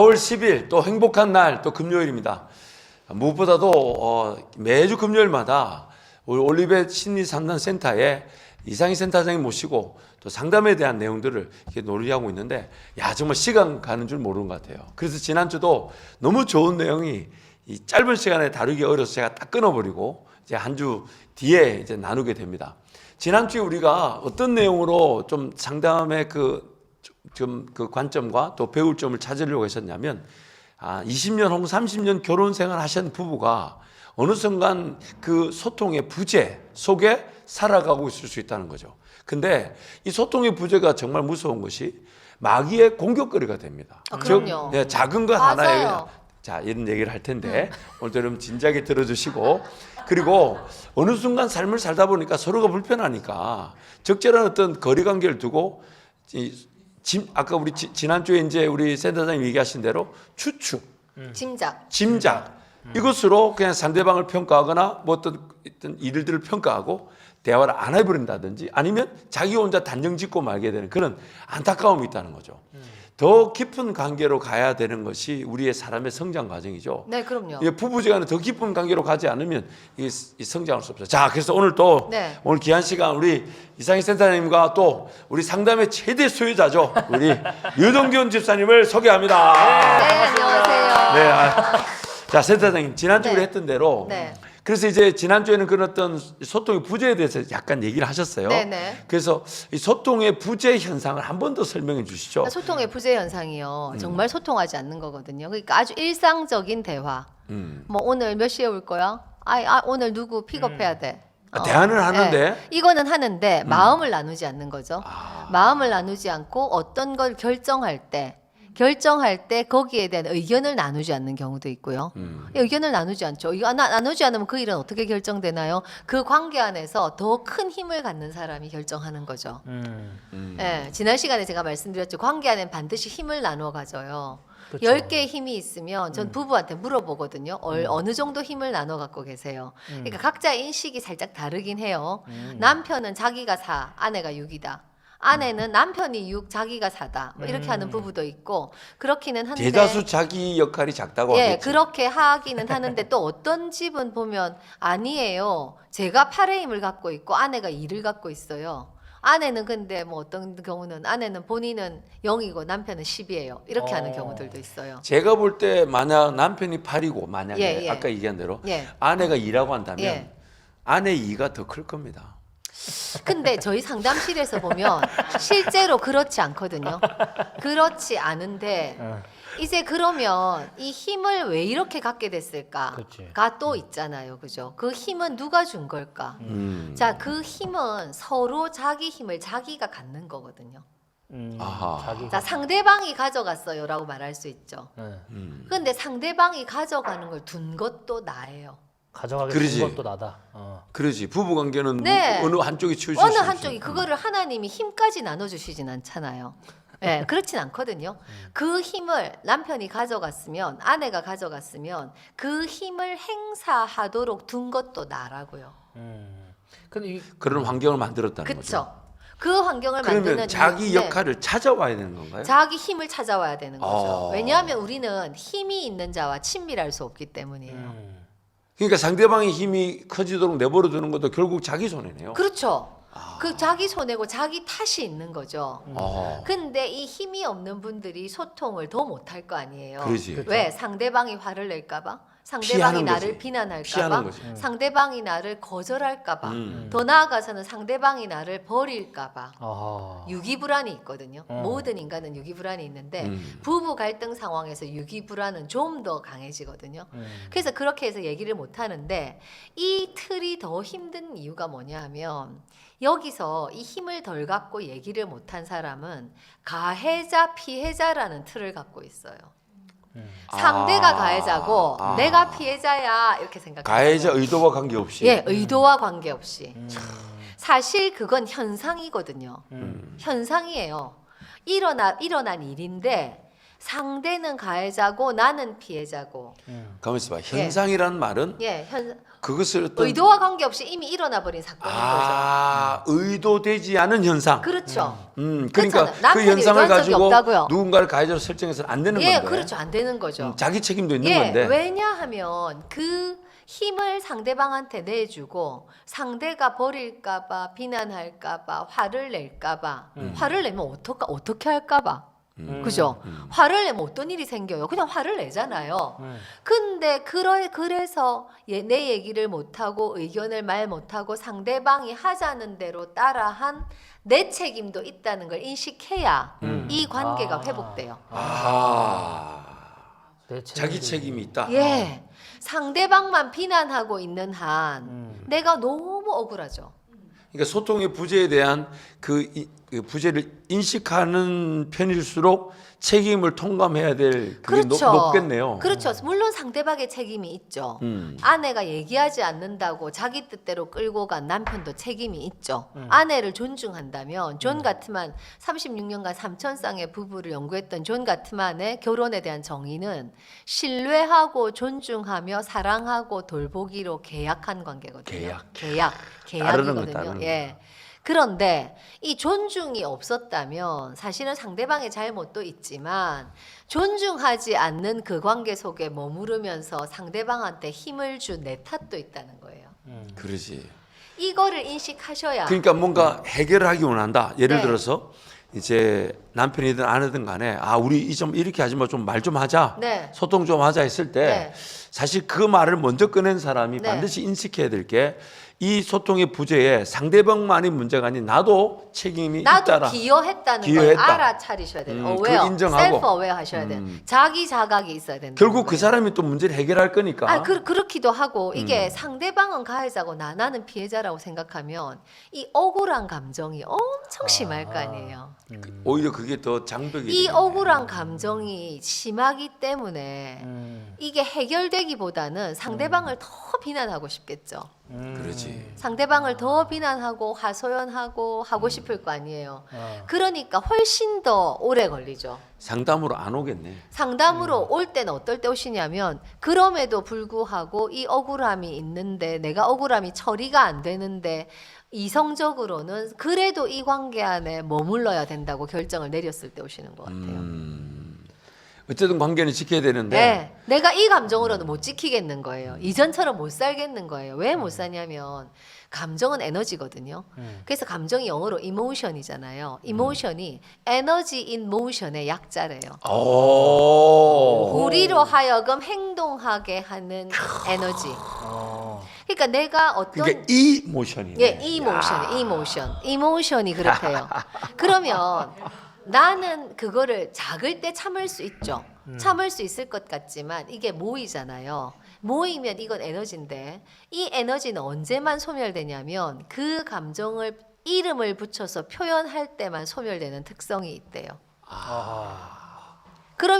4월 10일 또 행복한 날, 또 금요일입니다. 무엇보다도 매주 금요일마다 우리 올리벳 심리상담센터에 이상희 센터장님 모시고 또 상담에 대한 내용들을 이렇게 논의하고 있는데, 야, 정말 시간 가는 줄 모르는 것 같아요. 그래서 지난주도 너무 좋은 내용이 이 짧은 시간에 다루기 어려서 제가 딱 끊어버리고 이제 한 주 뒤에 이제 나누게 됩니다. 지난주에 우리가 어떤 내용으로 좀 상담의 그 관점과 또 배울 점을 찾으려고 했었냐면, 20년 혹은 30년 결혼 생활 하신 부부가 어느 순간 그 소통의 부재 속에 살아가고 있을 수 있다는 거죠. 근데 이 소통의 부재가 정말 무서운 것이 마귀의 공격거리가 됩니다. 그럼요. 즉, 작은 것 맞아요. 하나에 자, 이런 얘기를 할 텐데 오늘도 여러분 진지하게 들어주시고, 그리고 어느 순간 삶을 살다 보니까 서로가 불편하니까 적절한 어떤 거리관계를 두고 아까 우리 지난주에 이제 우리 센터장님 얘기하신 대로 추측, 짐작 이것으로 그냥 상대방을 평가하거나 뭐 어떤 일들을 평가하고 대화를 안 해버린다든지, 아니면 자기 혼자 단정 짓고 말게 되는 그런 안타까움이 있다는 거죠. 더 깊은 관계로 가야 되는 것이 우리의 사람의 성장 과정이죠. 네, 그럼요. 부부지간에 더 깊은 관계로 가지 않으면 이 성장할 수 없어요. 자, 그래서 오늘 또 오늘 귀한 시간 우리 이상희 센터장님과 또 우리 상담의 최대 소유자죠, 우리 유동균 집사님을 소개합니다. 네, 안녕하세요. 네, 자, 센터장님 지난주에 했던 대로. 그래서 이제 지난주에는 그런 어떤 소통의 부재에 대해서 약간 얘기를 하셨어요. 네네. 그래서 이 소통의 부재 현상을 한 번 더 설명해 주시죠. 소통의 부재 현상이요. 정말 소통하지 않는 거거든요. 그러니까 아주 일상적인 대화. 뭐 오늘 몇 시에 올 거야? 오늘 누구 픽업해야 돼? 대화는 하는데 이거는 하는데 마음을 나누지 않는 거죠. 마음을 나누지 않고 어떤 걸 결정할 때 거기에 대한 의견을 나누지 않는 경우도 있고요. 의견을 나누지 않죠. 나누지 않으면 그 일은 어떻게 결정되나요? 그 관계 안에서 더 큰 힘을 갖는 사람이 결정하는 거죠. 지난 시간에 제가 말씀드렸죠. 관계 안에는 반드시 힘을 나누어 가져요. 그렇죠. 10개의 힘이 있으면 전 부부한테 물어보거든요. 어느 정도 힘을 나눠 갖고 계세요. 그러니까 각자 인식이 살짝 다르긴 해요. 남편은 자기가 4, 아내가 6이다. 아내는 남편이 6, 자기가 4다. 뭐 이렇게 하는 부부도 있고, 그렇기는 한데 대다수 자기 역할이 작다고 하겠지. 그렇게 하기는 하는데 또 어떤 집은 보면 아니에요. 제가 8의 힘을 갖고 있고 아내가 2를 갖고 있어요. 아내는 근데 뭐 어떤 경우는 아내는 본인은 0이고 남편은 10이에요. 이렇게 하는 경우들도 있어요. 제가 볼 때 만약 남편이 8이고 만약에 아까 얘기한 대로 아내가 2라고 한다면 아내 2가 더 클 겁니다. 근데 저희 상담실에서 보면 실제로 그렇지 않거든요. 그렇지 않은데 이제 그러면 이 힘을 왜 이렇게 갖게 됐을까가 또 있잖아요. 그죠? 그 힘은 누가 준 걸까? 자, 그 힘은 서로 자기 힘을 자기가 갖는 거거든요. 자, 상대방이 가져갔어요라고 말할 수 있죠. 그런데 상대방이 가져가는 걸 둔 것도 나예요. 가져가게 된 것도 나다. 그러지. 부부 관계는 어느 한쪽이 치우칠 어느 수 한쪽이 그거를 하나님이 힘까지 나눠주시진 않잖아요. 그렇진 않거든요. 그 힘을 남편이 가져갔으면, 아내가 가져갔으면 그 힘을 행사하도록 둔 것도 나라고요. 근데 그런 환경을 만들었다는 거죠. 그렇죠. 그 환경을 그러면 만드는 자기 역할을 찾아와야 되는 건가요? 자기 힘을 찾아와야 되는 거죠. 왜냐하면 우리는 힘이 있는 자와 친밀할 수 없기 때문이에요. 그러니까 상대방의 힘이 커지도록 내버려 두는 것도 결국 자기 손해네요. 그렇죠. 그 자기 손해고 자기 탓이 있는 거죠. 근데 이 힘이 없는 분들이 소통을 더 못할 거 아니에요. 그렇지. 왜? 상대방이 화를 낼까 봐? 상대방이 나를 비난할까 봐? 상대방이 나를 거절할까 봐? 더 나아가서는 상대방이 나를 버릴까 봐? 유기불안이 있거든요. 모든 인간은 유기불안이 있는데 부부 갈등 상황에서 유기불안은 좀 더 강해지거든요. 그래서 그렇게 해서 얘기를 못 하는데, 이 틀이 더 힘든 이유가 뭐냐 하면, 여기서 이 힘을 덜 갖고 얘기를 못한 사람은 가해자 피해자라는 틀을 갖고 있어요. 상대가 가해자고 내가 피해자야 이렇게 생각해요. 가해자 의도와 관계없이. 의도와 관계없이. 사실 그건 현상이거든요. 현상이에요. 일어난 일인데 상대는 가해자고 나는 피해자고. 가만 있어봐. 현상이란 말은 예, 그것을 어떤 의도와 관계없이 이미 일어나 버린 사건인 의도되지 않은 현상. 거죠. 그렇죠. 그러니까 그렇잖아요. 그 남편이 현상을 의도한 적이 가지고 없다고요. 누군가를 가해자로 설정해서는 안 되는 예, 건데. 그렇죠. 안 되는 거죠. 자기 책임도 있는 예, 건데. 왜냐하면 그 힘을 상대방한테 내주고 상대가 버릴까봐 비난할까봐 화를 낼까봐 화를 내면 어떻게 할까봐 그죠? 화를 내면 어떤 일이 생겨요? 그냥 화를 내잖아요. 근데 그래서 내 얘기를 못하고 의견을 말 못하고 상대방이 하자는 대로 따라한 내 책임도 있다는 걸 인식해야 이 관계가 회복돼요. 자기 책임이 있다. 예. 상대방만 비난하고 있는 한 내가 너무 억울하죠. 그러니까 소통의 부재에 대한 그 부재를 인식하는 편일수록 책임을 통감해야 될 그게 그렇죠. 높겠네요. 그렇죠. 물론 상대방의 책임이 있죠. 아내가 얘기하지 않는다고 자기 뜻대로 끌고 간 남편도 책임이 있죠. 아내를 존중한다면 존 가트만 36년간 3,000쌍의 부부를 연구했던 존 가트만의 결혼에 대한 정의는 신뢰하고 존중하며 사랑하고 돌보기로 계약한 관계거든요. 계약이거든요. 따르는 예. 그런데 이 존중이 없었다면 사실은 상대방의 잘못도 있지만 존중하지 않는 그 관계 속에 머무르면서 상대방한테 힘을 준 내 탓도 있다는 거예요. 그러지. 이거를 인식하셔야. 그러니까 뭔가 해결을 하기 원한다. 예를 네. 들어서 이제 남편이든 아내든 간에 우리 좀 이렇게 하지 마, 좀 말 좀 하자, 네. 소통 좀 하자 했을 때 네. 사실 그 말을 먼저 꺼낸 사람이 네. 반드시 인식해야 될 게 이 소통의 부재에 상대방만이 문제가 아닌 나도 책임이 나도 있다라. 기여했다는 걸 기여했다. 알아차리셔야 돼요. 그걸 인정하고. 셀프 어웨어 하셔야 돼요. 자기 자각이 있어야 된다. 결국 그 사람이 또 문제를 해결할 거니까. 그렇기도 하고 이게 상대방은 가해자고 나는 피해자라고 생각하면 이 억울한 감정이 엄청 심할 거 아니에요. 오히려 그게 더 장벽이 이 되겠네. 억울한 감정이 심하기 때문에 이게 해결되기보다는 상대방을 더 비난하고 싶겠죠. 그렇지. 상대방을 더 비난하고 하소연하고 하고 싶을 거 아니에요. 그러니까 훨씬 더 오래 걸리죠. 상담으로 안 오겠네. 상담으로 올 때는 어떨 때 오시냐면 그럼에도 불구하고 이 억울함이 있는데 내가 억울함이 처리가 안 되는데 이성적으로는 그래도 이 관계 안에 머물러야 된다고 결정을 내렸을 때 오시는 것 같아요. 어쨌든 관계는 지켜야 되는데. 네, 내가 이 감정으로는 못 지키겠는 거예요. 이전처럼 못 살겠는 거예요. 왜 못 사냐면 감정은 에너지거든요. 그래서 감정이 영어로 emotion이잖아요. emotion이 energy in motion의 약자래요. 우리로 하여금 행동하게 하는 에너지. 그러니까 내가 어떤 그게 이모션이네. 예, 이모션이 그렇대요. 그러면 나는 그거를 작을 때 참을 수 있죠. 참을 수 있을 것 같지만 이게 모이잖아요. 모이면 이건 에너지인데 이 에너지는 언제만 소멸되냐면 그 감정을 이름을 붙여서 표현할 때만 소멸되는 특성이 있대요.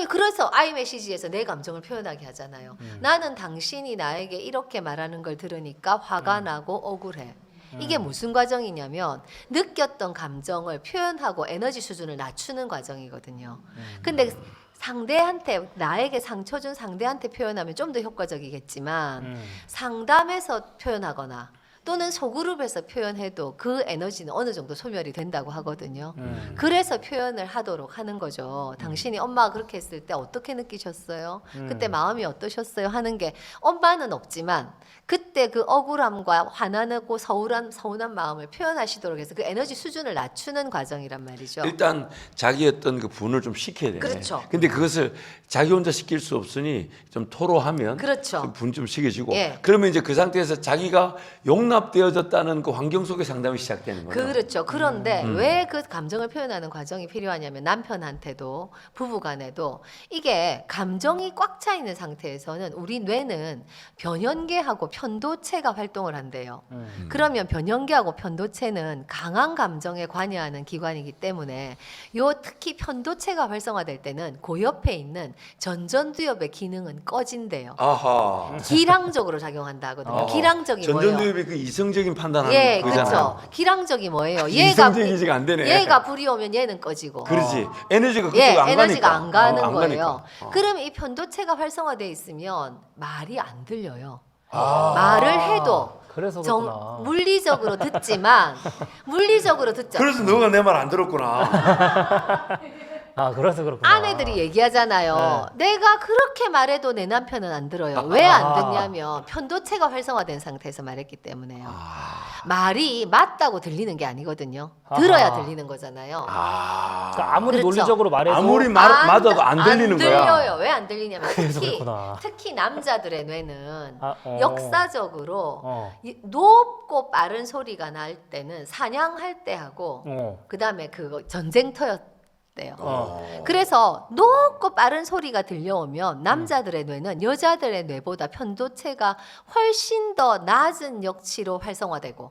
그래서 아이메시지에서 내 감정을 표현하게 하잖아요. 나는 당신이 나에게 이렇게 말하는 걸 들으니까 화가 나고 억울해. 이게 무슨 과정이냐면 느꼈던 감정을 표현하고 에너지 수준을 낮추는 과정이거든요. 근데 상대한테 나에게 상처 준 상대한테 표현하면 좀 더 효과적이겠지만 상담에서 표현하거나 또는 소그룹에서 표현해도 그 에너지는 어느 정도 소멸이 된다고 하거든요. 그래서 표현을 하도록 하는 거죠. 당신이 엄마가 그렇게 했을 때 어떻게 느끼셨어요? 그때 마음이 어떠셨어요? 하는 게 엄마는 없지만 그때 그 억울함과 화나고 서운한 마음을 표현하시도록 해서 그 에너지 수준을 낮추는 과정이란 말이죠. 일단 자기 어떤 그 분을 좀 시켜야 되네. 그렇죠. 근데 그것을 자기 혼자 시킬 수 없으니 좀 토로하면 그렇죠. 분 좀 식혀지고 예. 그러면 이제 그 상태에서 자기가 용납되어졌다는 그 환경 속의 상담이 시작되는 거죠. 그렇죠. 그런데 왜 그 감정을 표현하는 과정이 필요하냐면 남편한테도 부부간에도 이게 감정이 꽉 차 있는 상태에서는 우리 뇌는 변연계하고 편도체가 활동을 한대요. 그러면 변연계하고 편도체는 강한 감정에 관여하는 기관이기 때문에 특히 편도체가 활성화될 때는 그 옆에 있는 전전두엽의 기능은 꺼진대요. 아하. 기량적으로 작용한다 하거든요. 기량적이 뭐예요? 전전두엽이 그 이성적인 판단하는 예, 거잖아요. 그렇죠. 기량적이 뭐예요? 이성적이지가 안 되네. 얘가 불이 오면 얘는 꺼지고. 그렇지. 에너지가 그쪽으로 예, 안 에너지가 가니까. 안 가는 안 거예요. 가니까. 그럼 이 편도체가 활성화돼 있으면 말이 안 들려요. 아. 말을 해도 그래서 그렇구나. 물리적으로 듣지만 물리적으로 듣죠. 그래서 너가 내 말 안 들었구나. 아, 그래서 그렇구나. 아내들이 얘기하잖아요. 내가 그렇게 말해도 내 남편은 안 들어요. 왜 안 듣냐면 편도체가 활성화된 상태에서 말했기 때문에요. 말이 맞다고 들리는 게 아니거든요. 들어야 아하. 들리는 거잖아요. 그러니까 아무리 그렇죠. 논리적으로 말해도 아무리 맞아도 안 들리는 거야. 들려요. 왜 안 들리냐면 그래서 특히, 그렇구나. 특히 남자들의 뇌는 어. 역사적으로 어. 높고 빠른 소리가 날 때는 사냥할 때 하고 어. 그다음에 그거 전쟁터였대요. 어. 그래서 높고 빠른 소리가 들려오면 남자들의 뇌는 여자들의 뇌보다 편도체가 훨씬 더 낮은 역치로 활성화되고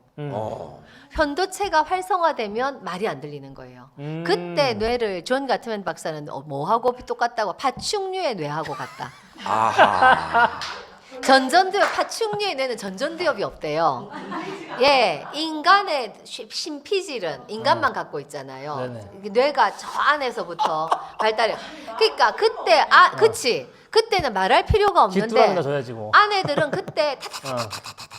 편도체가 활성화되면 말이 안 들리는 거예요. 그때 뇌를 존 가트맨 박사는 뭐하고 똑같다고 파충류의 뇌하고 같다. 아하. 전전두엽 파충류의 뇌는 전전두엽이 없대요. 예, 인간의 심피질은 인간만 갖고 있잖아요. 네네. 뇌가 저 안에서부터 발달해. 그러니까 그때 그치. 그때는 말할 필요가 뒷두라미나 없는데 줘야지 뭐. 아내들은 그때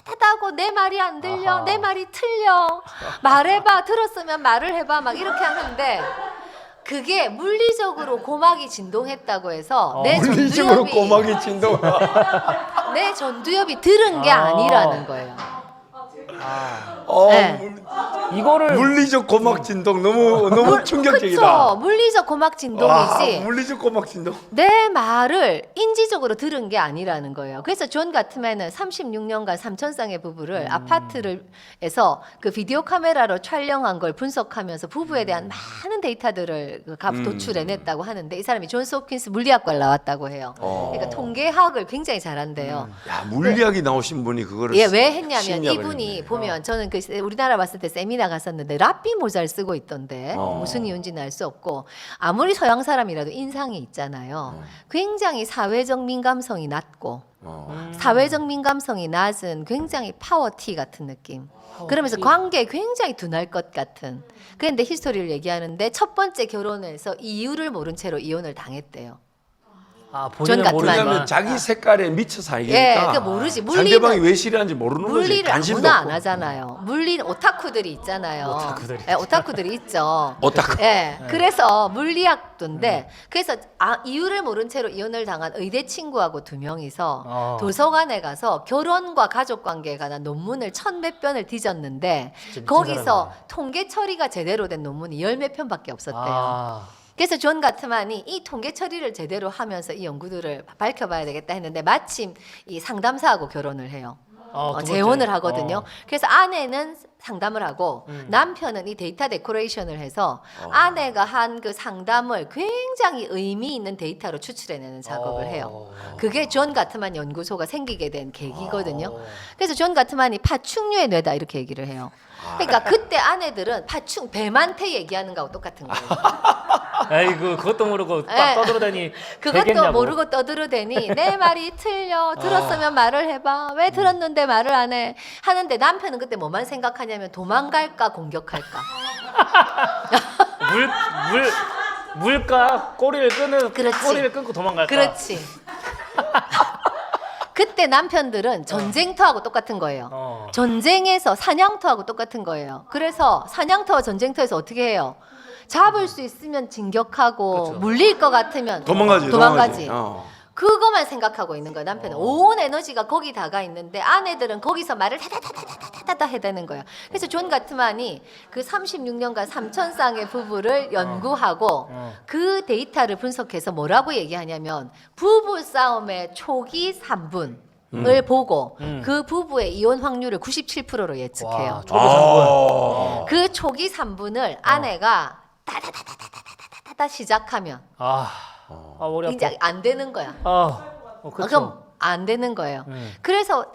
타다고 내 말이 안 들려, 내 말이 틀려. 말해봐, 들었으면 말을 해봐, 막 이렇게 하는데. 그게 물리적으로 고막이 진동했다고 해서 내 물리적으로 전두엽이 고막이 진동. 내 전두엽이 들은 게 아니라는 거예요. 네. 이거를 물리적 고막 진동 너무 충격적이다. 그쵸? 물리적 고막 진동이지. 물리적 고막 진동. 내 말을 인지적으로 들은 게 아니라는 거예요. 그래서 존 가트맨은 36년간 3천쌍의 부부를 아파트에서 그 비디오 카메라로 촬영한 걸 분석하면서 부부에 대한 많은 데이터들을 도출해냈다고 하는데 이 사람이 존스 홉킨스 물리학과를 나왔다고 해요. 그러니까 통계학을 굉장히 잘한대요. 야, 물리학이 나오신 분이 그거를 예, 왜 했냐면 심리학을 이분이 했네. 보면 저는 그 우리나라 왔을 때 세미나 갔었는데 라삐 모자를 쓰고 있던데 무슨 이유인지는 알 수 없고 아무리 서양 사람이라도 인상이 있잖아요. 굉장히 사회적 민감성이 낮고 사회적 민감성이 낮은 굉장히 파워티 같은 느낌. 그러면서 관계에 굉장히 둔할 것 같은. 그런데 히스토리를 얘기하는데 첫 번째 결혼에서 이유를 모른 채로 이혼을 당했대요. 아, 존 본인은 가트만. 모르지만 왜냐면 자기 색깔에 미쳐 살기니까. 예, 그러니까 모르지. 상대방이 왜 싫어하는지 모르는 거지. 물리를 관심도 아무나 안 없고. 하잖아요. 물리는 오타쿠들이 있잖아요. 오타쿠들이 예, 오타쿠들이 있죠. 오타쿠. 예, 그래서 물리학도인데 그래서 이유를 모른 채로 이혼을 당한 의대 친구하고 두 명이서 도서관에 가서 결혼과 가족 관계에 관한 논문을 1,000몇 편을 뒤졌는데 미친 거기서 사람이네. 통계 처리가 제대로 된 논문이 10몇 편밖에 없었대요. 아, 그래서 존 가트만이 이 통계 처리를 제대로 하면서 이 연구들을 밝혀봐야 되겠다 했는데 마침 이 상담사하고 결혼을 해요. 두 번째. 재혼을 하거든요. 그래서 아내는 상담을 하고 남편은 이 데이터 데코레이션을 해서 아내가 한 그 상담을 굉장히 의미 있는 데이터로 추출해내는 작업을 해요. 그게 존 가트만 연구소가 생기게 된 계기거든요. 그래서 존 가트만이 파충류의 뇌다 이렇게 얘기를 해요. 그러니까 그때 아내들은 뱀한테 얘기하는 거하고 똑같은 거예요. 아이고, 그것도 모르고 예. 딱 떠들어대니 그것도 되겠냐고. 모르고 떠들어대니 내 말이 틀려. 들었으면 말을 해봐. 왜 들었는데 말을 안 해? 하는데 남편은 그때 뭐만 생각하냐면 도망갈까 공격할까. 물까 꼬리를 그렇지. 꼬리를 끊고 도망갈까. 그렇지. 그때 남편들은 전쟁터하고 똑같은 거예요. 전쟁에서 사냥터하고 똑같은 거예요. 그래서 사냥터와 전쟁터에서 어떻게 해요? 잡을 수 있으면 진격하고 그렇죠. 물릴 것 같으면 도망가지. 그거만 생각하고 있는 거야. 남편은 온 에너지가 거기다가 있는데 아내들은 거기서 말을 다다다다다다 해대는 거야. 그래서 존 가트만이 그 36년간 3,000쌍의 부부를 연구하고 그 데이터를 분석해서 뭐라고 얘기하냐면 부부 싸움의 초기 3분을 보고 그 부부의 이혼 확률을 97%로 예측해요. 와, 초기 3분. 그 초기 3분을 아내가 다다다다다다다 시작하면 머리 아파. 이제 안 되는 거야. 그렇죠. 그럼 안 되는 거예요. 그래서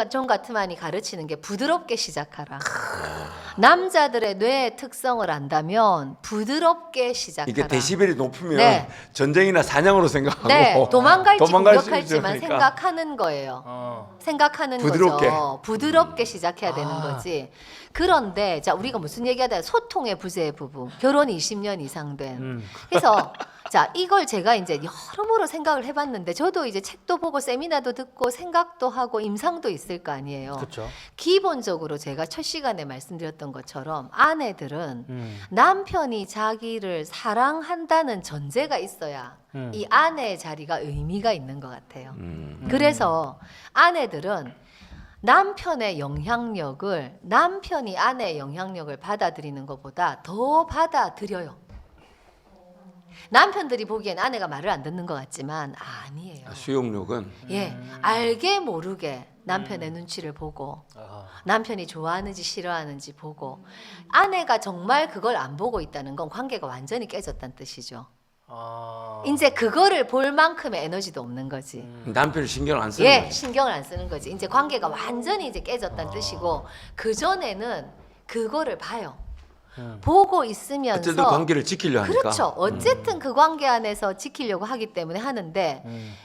존 가트만이 가르치는 게 부드럽게 시작하라. 남자들의 뇌의 특성을 안다면 부드럽게 시작하라. 이게 데시벨이 높으면 네. 전쟁이나 사냥으로 생각하고 네, 도망갈지 도망갈 수 공격할지만 있으니까. 생각하는 거예요. 생각하는 부드럽게. 거죠. 부드럽게 시작해야 되는 거지. 그런데 자 우리가 무슨 얘기하다 소통의 부재 부부 결혼 20년 이상 된. 그래서 자 이걸 제가 이제 여러모로 생각을 해봤는데 저도 이제 책도 보고 세미나도 듣고 생각도 하고 임상도 있을 거 아니에요. 그렇죠. 기본적으로 제가 첫 시간에 말씀드렸던 것처럼 아내들은 남편이 자기를 사랑한다는 전제가 있어야 이 아내의 자리가 의미가 있는 것 같아요. 그래서 아내들은 남편의 영향력을 남편이 아내의 영향력을 받아들이는 것보다 더 받아들여요. 남편들이 보기엔 아내가 말을 안 듣는 것 같지만 아니에요. 수용력은 예, 알게 모르게 남편의 눈치를 보고 남편이 좋아하는지 싫어하는지 보고 아내가 정말 그걸 안 보고 있다는 건 관계가 완전히 깨졌다는 뜻이죠. 이제 그거를 볼 만큼의 에너지도 없는 거지. 남편을 신경 안 쓰는 예, 거지. 신경을 안 쓰는 거지. 이제 관계가 완전히 이제 깨졌다는 뜻이고 그 전에는 그거를 봐요. 보고 있으면서 어쨌든 관계를 지키려 하니까. 그렇죠. 어쨌든 그 관계 안에서 지키려고 하기 때문에 하는데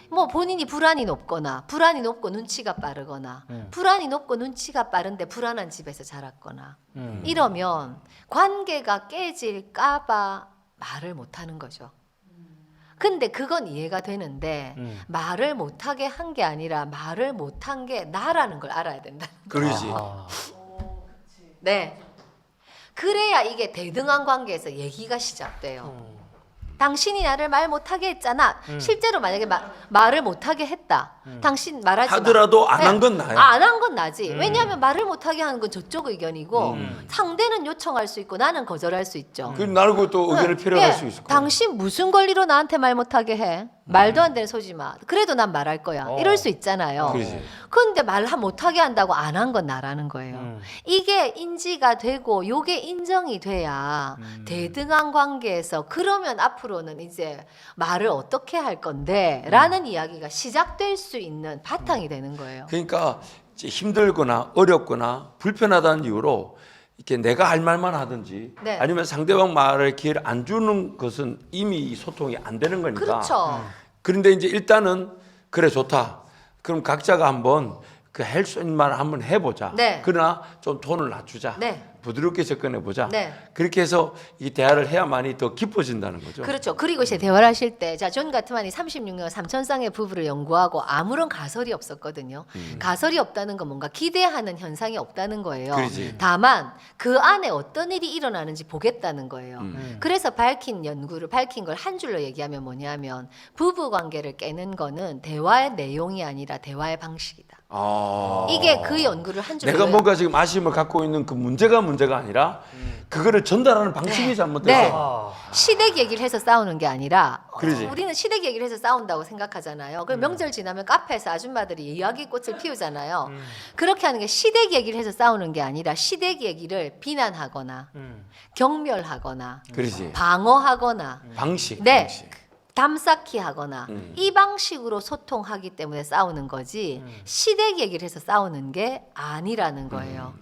뭐 본인이 불안이 높거나 불안이 높고 눈치가 빠르거나 불안이 높고 눈치가 빠른데 불안한 집에서 자랐거나 이러면 관계가 깨질까 봐 말을 못 하는 거죠. 근데 그건 이해가 되는데 말을 못하게 한 게 아니라 말을 못한 게 나라는 걸 알아야 된다. 그러지. 네. 그래야 이게 대등한 관계에서 얘기가 시작돼요. 당신이 나를 말 못하게 했잖아. 실제로 만약에 말을 못하게 했다. 당신 말하지 하더라도 마. 안 한 건 나야. 안 한 건 나지. 왜냐하면 말을 못하게 하는 건 저쪽 의견이고 상대는 요청할 수 있고 나는 거절할 수 있죠. 그 나르고 또 의견을 필요할 예, 수 있을 거야. 당신 무슨 권리로 나한테 말 못하게 해? 말도 안 되는 소지 마. 그래도 난 말할 거야. 이럴 수 있잖아요. 그러지. 근데 말 못하게 한다고 안 한 건 나라는 거예요. 이게 인지가 되고 요게 인정이 돼야 대등한 관계에서 그러면 앞으로는 이제 말을 어떻게 할 건데 라는 이야기가 시작될 수 있는 바탕이 되는 거예요. 그러니까 이제 힘들거나 어렵거나 불편하다는 이유로 이렇게 내가 할 말만 하든지 네. 아니면 상대방 말을 기회를 안 주는 것은 이미 소통이 안 되는 거니까. 그렇죠. 그런데 이제 일단은 그래 좋다. 그럼 각자가 한번 그 할 수 있는 말을 한번 해보자. 네. 그러나 좀 톤을 낮추자. 네. 부드럽게 접근해 보자. 네. 그렇게 해서 이 대화를 해야만이 더 깊어진다는 거죠. 그렇죠. 그리고 이제 대화를 하실 때, 자, 존 가트만이 36년 삼천쌍의 부부를 연구하고 아무런 가설이 없었거든요. 가설이 없다는 건 뭔가 기대하는 현상이 없다는 거예요. 그러지. 다만 그 안에 어떤 일이 일어나는지 보겠다는 거예요. 그래서 밝힌 걸 한 줄로 얘기하면 뭐냐면 부부 관계를 깨는 거는 대화의 내용이 아니라 대화의 방식이다. 이게 그 연구를 한 줄로 내가 뭔가 지금 아쉬움을 갖고 있는 그 문제가 아니라 그거를 전달하는 방식이 잘못돼서. 네. 시댁 얘기를 해서 싸우는 게 아니라 그러지. 우리는 시댁 얘기를 해서 싸운다고 생각하잖아요. 그럼 명절 지나면 카페에서 아줌마들이 이야기꽃을 피우잖아요. 그렇게 하는 게 시댁 얘기를 해서 싸우는 게 아니라 시댁 얘기를 비난하거나 경멸하거나 그러지. 방어하거나 방식. 네. 방식. 담쌓기 하거나 이 방식으로 소통하기 때문에 싸우는 거지 시댁 얘기를 해서 싸우는 게 아니라는 거예요.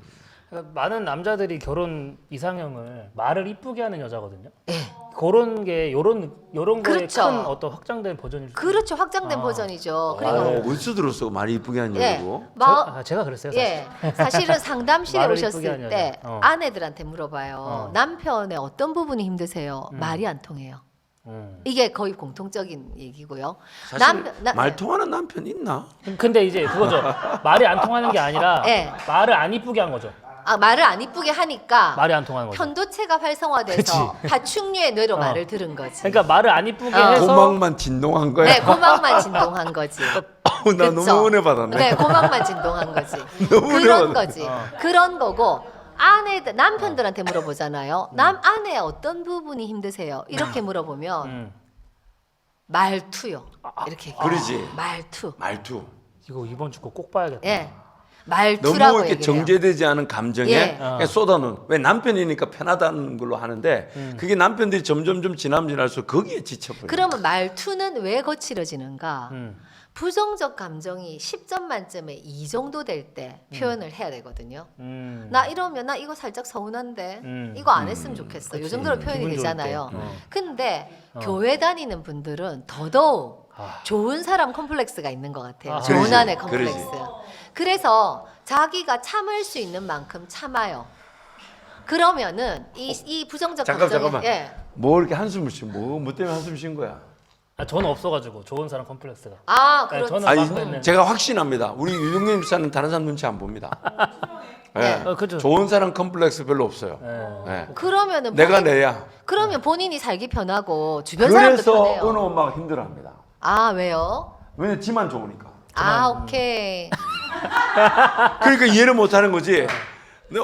그러니까 많은 남자들이 결혼 이상형을 말을 이쁘게 하는 여자거든요. 예. 그런 게 요런 거에 그렇죠. 큰 어떤 확장된 버전일 수 그렇죠. 확장된 버전이죠. 그리고 어디서 들었어? 말이 이쁘게 하는 예. 얘기고. 제가 그랬어요. 사실. 예, 사실은 상담실에 말을 이쁘게 오셨을 하는 때 여자. 아내들한테 물어봐요. 남편의 어떤 부분이 힘드세요? 말이 안 통해요. 이게 거의 공통적인 얘기고요. 사실 말 통하는 남편 있나? 근데 이제 그거죠. 말이 안 통하는 게 아니라 예. 말을 안 이쁘게 한 거죠. 말을 안 이쁘게 하니까 말이 안 통하는 거죠. 편도체가 활성화돼서 파충류의 뇌로 말을 들은 거지. 그러니까 말을 안 이쁘게 해서 고막만 진동한 거야. 네, 고막만 진동한 거지. 나 그쵸? 너무 은혜 받았네. 네, 고막만 진동한 거지. 너무 그런 은혜 거지. 그런 거고 남편들한테 물어보잖아요. 아내의 어떤 부분이 힘드세요? 이렇게 물어보면 말투요. 이렇게 얘기해요. 그러지. 말투. 말투. 이거 이번 주 거 꼭 봐야겠다. 예. 말투라고 너무 이렇게 얘기해요. 정제되지 않은 감정에 예. 그냥 쏟아놓은. 왜 남편이니까 편하다는 걸로 하는데 그게 남편들이 점점점 지나면 지날수록 거기에 지쳐버려요. 그러면 말투는 왜 거칠어지는가? 음. 부정적 감정이 10점 만점에 2 정도 될 때 표현을 해야 되거든요. 음. 나 이러면 나 이거 살짝 서운한데 음. 이거 안 했으면 좋겠어. 이 그치. 정도로 표현이 기분 좋을 되잖아요. 때. 근데 교회 다니는 분들은 더더욱 아. 좋은 사람 컴플렉스가 있는 것 같아요. 아. 좋은 그러지, 아내 컴플렉스. 그러지. 그래서 자기가 참을 수 있는 만큼 참아요. 그러면은 이 부정적 감정이 잠깐만. 예. 뭐 이렇게 한숨을 쉬? 뭐 때문에 한숨 쉰 거야? 아, 저는 없어가지고 좋은 사람 컴플렉스가. 아, 네, 그렇죠. 저는 아니, 막고 있는. 제가 확신합니다. 우리 유동균 집사는 다른 사람 눈치 안 봅니다. 네. 예. 그죠. 좋은 사람 컴플렉스 별로 없어요. 예. 예. 그러면은 내가 내야. 그러면 본인이 살기 편하고 주변 사람도 그래서 편해요. 어느 엄마가 힘들어합니다. 아, 왜요? 왜냐 지만 좋으니까. 아, 오케이. 그러니까 이해를 못하는 거지.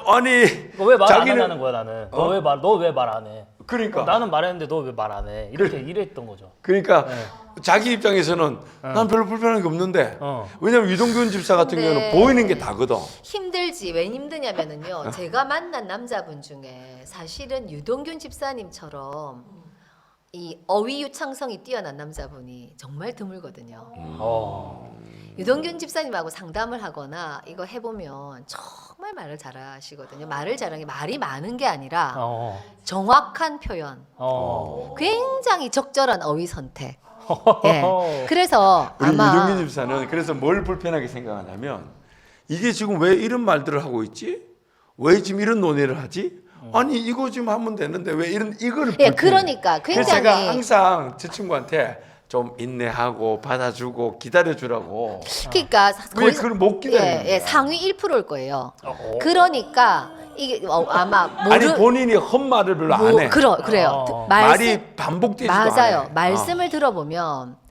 아니 왜 말 안 자기는- 하는 거야 나는? 너 왜 말 안 해? 그러니까 나는 말했는데 너 왜 말 안 해? 이렇게 이랬던 거죠. 그러니까 네. 자기 입장에서는 난 별로 불편한 게 없는데 어. 왜냐면 유동균 집사 같은 근데- 경우는 보이는 게 다거든. 힘들지. 왜 힘드냐면은요. 제가 만난 남자분 중에 사실은 유동균 집사님처럼 이 어휘 유창성이 뛰어난 남자분이 정말 드물거든요. 어. 유동균 집사님하고 상담을 하거나 이거 해보면 정말 말을 잘하시거든요. 말을 잘하는 게 말이 많은 게 아니라 어. 정확한 표현, 어. 굉장히 적절한 어휘 선택. 예. 그래서 우리 아마 유동균 집사는 그래서 뭘 불편하게 생각하냐면 이게 지금 왜 이런 말들을 하고 있지? 왜 지금 이런 논의를 하지? 아니 이거 지금 하면 되는데 왜 이거를 예, 불편해? 그러니까 그래서 제가 굉장히 항상 저 친구한테 좀 인내하고 받아주고 기다려주라고. 그러니까 왜 그걸 못 기다리는 거야? 예, 상위 1%일 거예요. 어. 그러니까 이게 아마 아니 본인이 헛말을 별로 안 해. 그래요. 어. 말이 반복되지도 맞아요. 않아요. 말씀을 들어보면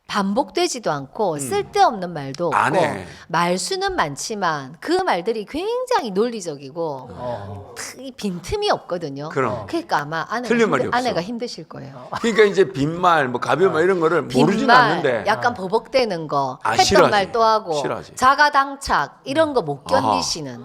반복되지도 않고 쓸데없는 말도 안 없고 해. 말수는 많지만 그 말들이 굉장히 논리적이고 어. 이 빈틈이 없거든요. 그럼. 그러니까 아마 틀린 말이 없어. 아내가 힘드실 거예요. 그러니까 이제 빈말, 뭐 가벼운 말 이런 거를 모르진 빈말, 않는데 약간 버벅대는 거, 아, 했던 싫어하지. 말 또 하고, 싫어하지. 자가당착 이런 거 못 견디시는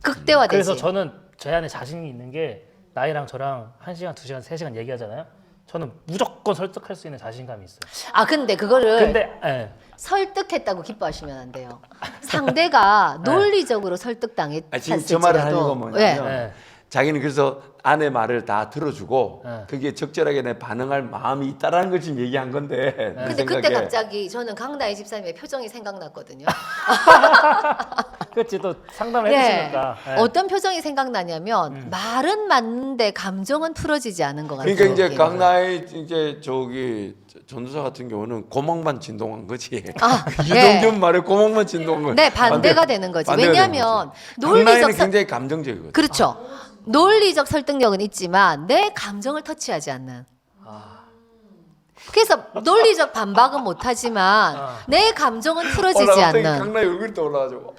극대화되지. 그래서 저는 제 안에 자신이 있는 게 나이랑 저랑 1시간, 2시간, 3시간 얘기하잖아요. 저는 무조건 설득할 수 있는 자신감이 있어요. 아 근데 그거를 근데 예. 설득했다고 기뻐하시면 안 돼요. 상대가 논리적으로 설득당했 아, 지금 저 말을 하는 건 뭐냐면 네. 자기는 그래서 아내 말을 다 들어주고 네. 그게 적절하게 내 반응할 마음이 있다라는 걸 지금 얘기한 건데 내 근데 생각에 그때 갑자기 저는 강나희 집사님의 표정이 생각났거든요. 그렇지 또 상담을 예. 해주시니까. 예. 어떤 표정이 생각나냐면 말은 맞는데 감정은 풀어지지 않은 것 같아요. 그러니까 이제 예. 강나의 이제 저기 전도사 같은 경우는 고막만 진동한 거지. 아, 유동균 말에 고막만 진동한 거지. 네, 반대가 되는 거지. 반대가 왜냐하면 되는 거지. 강나이는 논리적 굉장히 감정적이거든. 그렇죠. 논리적 설득력은 있지만 내 감정을 터치하지 않는. 그래서 논리적 반박은 못하지만 내 감정은 풀어지지 갑자기 않는. 강나이 얼굴이 떠올라가지고.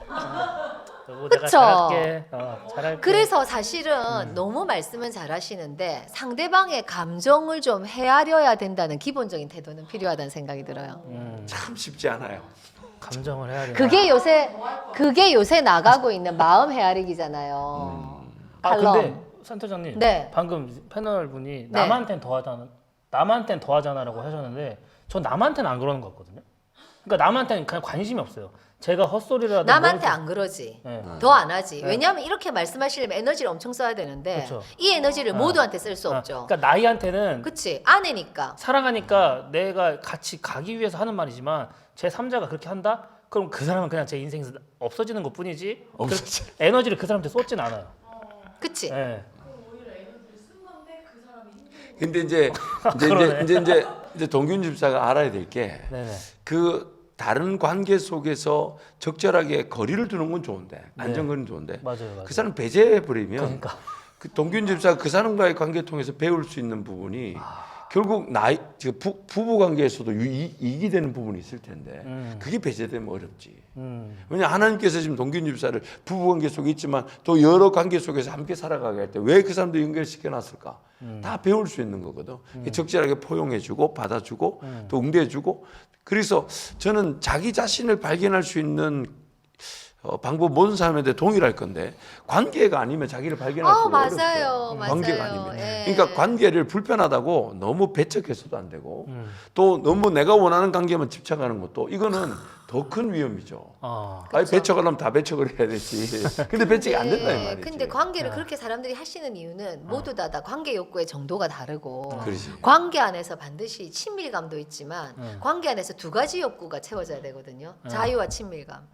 여보, 내가 그쵸. 잘할게. 잘할게. 그래서 사실은 너무 말씀은 잘하시는데 상대방의 감정을 좀 헤아려야 된다는 기본적인 태도는 필요하다는 생각이 들어요. 참 쉽지 않아요. 감정을 해야 돼. 그게 요새 나가고 있는 마음 헤아리기잖아요. 아 칼럼. 근데 센터장님 네. 방금 패널 분이 네. 남한텐 더하잖아라고 하셨는데 전 남한테는 안 그러는 것 같거든요. 그러니까 남한테는 그냥 관심이 없어요. 제가 헛소리라도 남한테 안 그러지. 네. 더 안 하지. 왜냐하면 이렇게 말씀하시려면 에너지를 엄청 써야 되는데 그렇죠. 이 에너지를 모두한테 쓸 수 아, 없죠. 그러니까 나이한테는 그치? 아내니까. 사랑하니까 내가 같이 가기 위해서 하는 말이지만 제 3자가 그렇게 한다? 그럼 그 사람은 그냥 제 인생에서 없어지는 것뿐이지. 없어져. 에너지를 그 사람한테 쏟진 않아요. 그치? 예. 근데 이제 그러네. 이제 동균 집사가 알아야 될 게 네네. 그 다른 관계 속에서 적절하게 거리를 두는 건 좋은데 안정거리는 좋은데 맞아요. 그 사람 배제해 버리면 그러니까. 그 동균 집사가 그 사람과의 관계 통해서 배울 수 있는 부분이 결국 부부 관계에서도 이익이 되는 부분이 있을 텐데 그게 배제되면 어렵지. 왜냐 하나님께서 지금 동균 집사를 부부 관계 속에 있지만 또 여러 관계 속에서 함께 살아가게 할 때 왜 그 사람들 연결시켜 놨을까? 다 배울 수 있는 거거든. 적절하게 포용해주고 받아주고 또 응대해주고. 그래서 저는 자기 자신을 발견할 수 있는 방법 모든 사람한테 동일할 건데 관계가 아니면 자기를 발견할 수가 맞아요. 어렵죠. 맞아요. 관계가 아니면. 예. 그러니까 관계를 불편하다고 너무 배척해서도 안 되고 또 너무 내가 원하는 관계만 집착하는 것도 이거는 더 큰 위험이죠. 아니 배척하려면 다 배척을 해야 되지. 근데 배척이 안 된다 이 말이지. 근데 관계를 그렇게 사람들이 하시는 이유는 모두 다 관계 욕구의 정도가 다르고 그렇지. 관계 안에서 반드시 친밀감도 있지만 관계 안에서 두 가지 욕구가 채워져야 되거든요. 자유와 친밀감.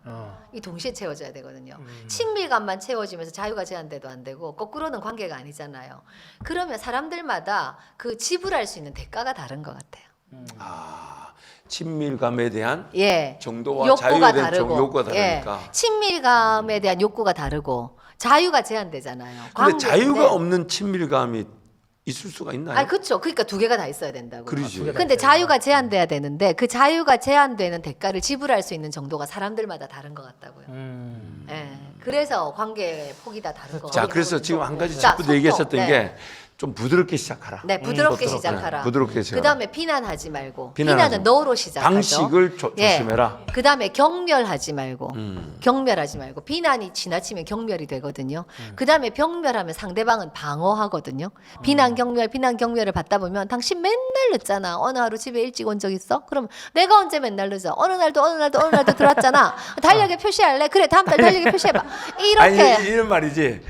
이 동시에 채워져야 되거든요. 친밀감만 채워지면서 자유가 제한돼도 안 되고 거꾸로는 관계가 아니잖아요. 그러면 사람들마다 그 지불할 수 있는 대가가 다른 것 같아요. 친밀감에 대한 예. 정도와 욕구가 자유에 대한 다르고, 욕구가 다르니까. 예. 친밀감에 대한 욕구가 다르고 자유가 제한되잖아요. 근데 자유가 관계인데. 없는 친밀감이 있을 수가 있나요? 아니 그렇죠. 그러니까 두 개가 다 있어야 된다고. 그러지. 근데 자유가 제한돼야 되는데 그 자유가 제한되는 대가를 지불할 수 있는 정도가 사람들마다 다른 것 같다고요. 예. 그래서 관계 폭이 다 다른 거 같아요. 자, 그래서 지금 한 가지 자, 첫 번째 소통. 얘기했었던 네. 게 좀 부드럽게 시작하라. 네, 부드럽게 네, 시작하라. 부드럽게 시작하라. 그다음에 비난하지 말고. 비난하지 비난은 너로 시작하죠. 방식을 조심해라. 그다음에 경멸하지 말고. 경멸하지 말고. 비난이 지나치면 경멸이 되거든요. 그다음에 경멸하면 상대방은 방어하거든요. 비난 경멸을 받다 보면 당신 맨날 늦잖아. 어느 하루 집에 일찍 온 적 있어? 그럼 내가 언제 맨날 늦어? 어느 날도 들어왔잖아. 달력에 표시할래? 그래, 다음 달 달력에 표시해봐. 이렇게. 아니 이런 말이지.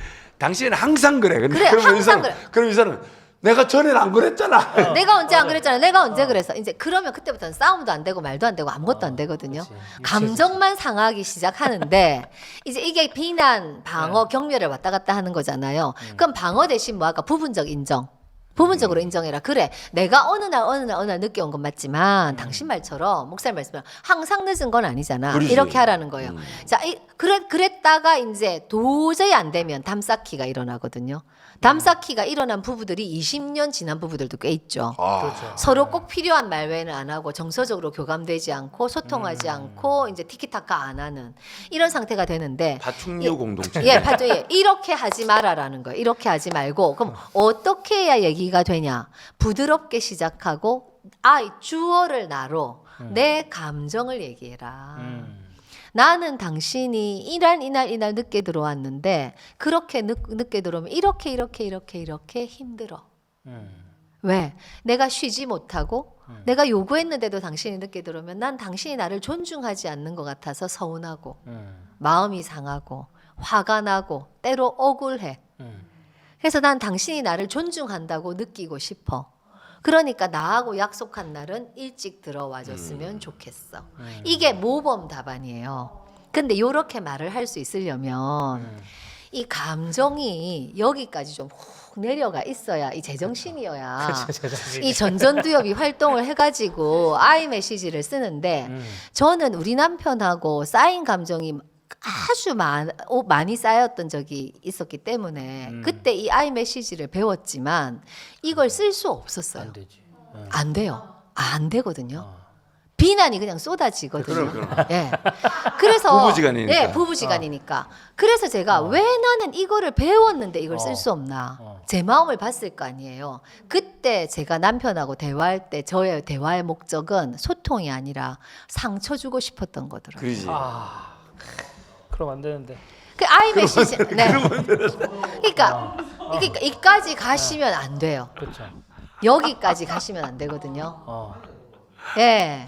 당신은 항상 그래. 근데 그래, 그러면 항상 이 사람, 그래. 그럼 이 사람은 내가 전에는 안 그랬잖아. 내가 언제 안 그랬잖아. 내가 언제 그랬어. 이제 그러면 그때부터는 싸움도 안 되고 말도 안 되고 아무것도 안 되거든요. 감정만 상하기 시작하는데 이제 이게 비난, 방어, 경멸을 왔다 갔다 하는 거잖아요. 그럼 방어 대신 뭐 아까 부분적 인정. 부분적으로 인정해라. 그래, 내가 어느 날 늦게 온 건 맞지만 당신 말처럼 목사님 말씀대로 항상 늦은 건 아니잖아. 그러지. 이렇게 하라는 거예요. 자, 그랬다가 이제 도저히 안 되면 담쌓기가 일어나거든요. 담쌓기가 일어난 부부들이 20년 지난 부부들도 꽤 있죠. 그렇죠. 서로 꼭 필요한 말 외에는 안 하고 정서적으로 교감되지 않고 소통하지 않고 이제 티키타카 안 하는 이런 상태가 되는데 파충류 공동체. 이렇게 하지 말아라는 거예요. 이렇게 하지 말고 그럼 어떻게 해야 얘기가 되냐? 부드럽게 시작하고 주어를 나로 내 감정을 얘기해라. 나는 당신이 이날 늦게 들어왔는데 그렇게 늦게 들어오면 이렇게 힘들어. 왜? 내가 쉬지 못하고 내가 요구했는데도 당신이 늦게 들어오면 난 당신이 나를 존중하지 않는 것 같아서 서운하고 마음이 상하고 화가 나고 때로 억울해. 그래서 난 당신이 나를 존중한다고 느끼고 싶어. 그러니까 나하고 약속한 날은 일찍 들어와 줬으면 좋겠어. 이게 모범 답안이에요. 근데 이렇게 말을 할 수 있으려면 이 감정이 여기까지 좀 훅 내려가 있어야 이 제정신이어야 이 전전두엽이 활동을 해가지고 아이 메시지를 쓰는데 저는 우리 남편하고 쌓인 감정이 아주 많이 쌓였던 적이 있었기 때문에 그때 이 아이 메시지를 배웠지만 이걸 쓸 수 없었어요. 안 되지. 안 돼요. 안 되거든요. 비난이 그냥 쏟아지거든요. 그럼. 예. 그래서 부부지간이니까. 예, 부부지간이니까. 그래서 제가 왜 나는 이거를 배웠는데 이걸 쓸 수 없나? 제 마음을 봤을 거 아니에요. 그때 제가 남편하고 대화할 때 저의 대화의 목적은 소통이 아니라 상처 주고 싶었던 거더라고요. 그러지. 그럼 안 되는데. 그 아이 메시지. 네. 그러니까 이까지 가시면 안 돼요. 그렇죠. 여기까지 가시면 안 되거든요. 예.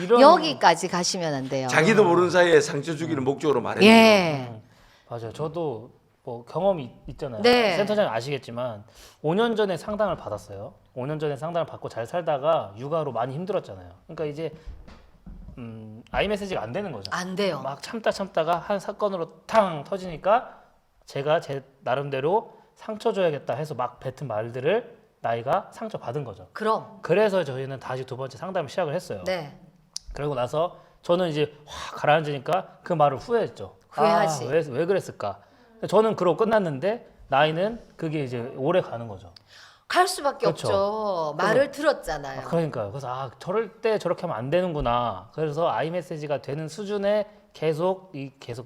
여기까지 가시면 안 돼요. 자기도 모르는 사이에 상처 주기를 목적으로 말해. 예. 맞아요. 저도 뭐 경험이 있잖아요. 네. 센터장님 아시겠지만 5년 전에 상담을 받았어요. 5년 전에 상담을 받고 잘 살다가 육아로 많이 힘들었잖아요. 그러니까 이제 아이 메시지가 안 되는 거죠. 안 돼요. 막 참다가 한 사건으로 탕 터지니까 제가 제 나름대로 상처 줘야겠다 해서 막 뱉은 말들을 나이가 상처 받은 거죠. 그럼. 그래서 저희는 다시 두 번째 상담을 시작을 했어요. 네. 그러고 나서 저는 이제 확 가라앉으니까 그 말을 후회했죠. 후회하지. 왜 그랬을까? 저는 그러고 끝났는데 나이는 그게 이제 오래 가는 거죠. 갈 수밖에 그렇죠. 없죠. 말을 들었잖아요. 그러니까요. 그래서 저럴 때 저렇게 하면 안 되는구나. 그래서 아이메시지가 되는 수준에 계속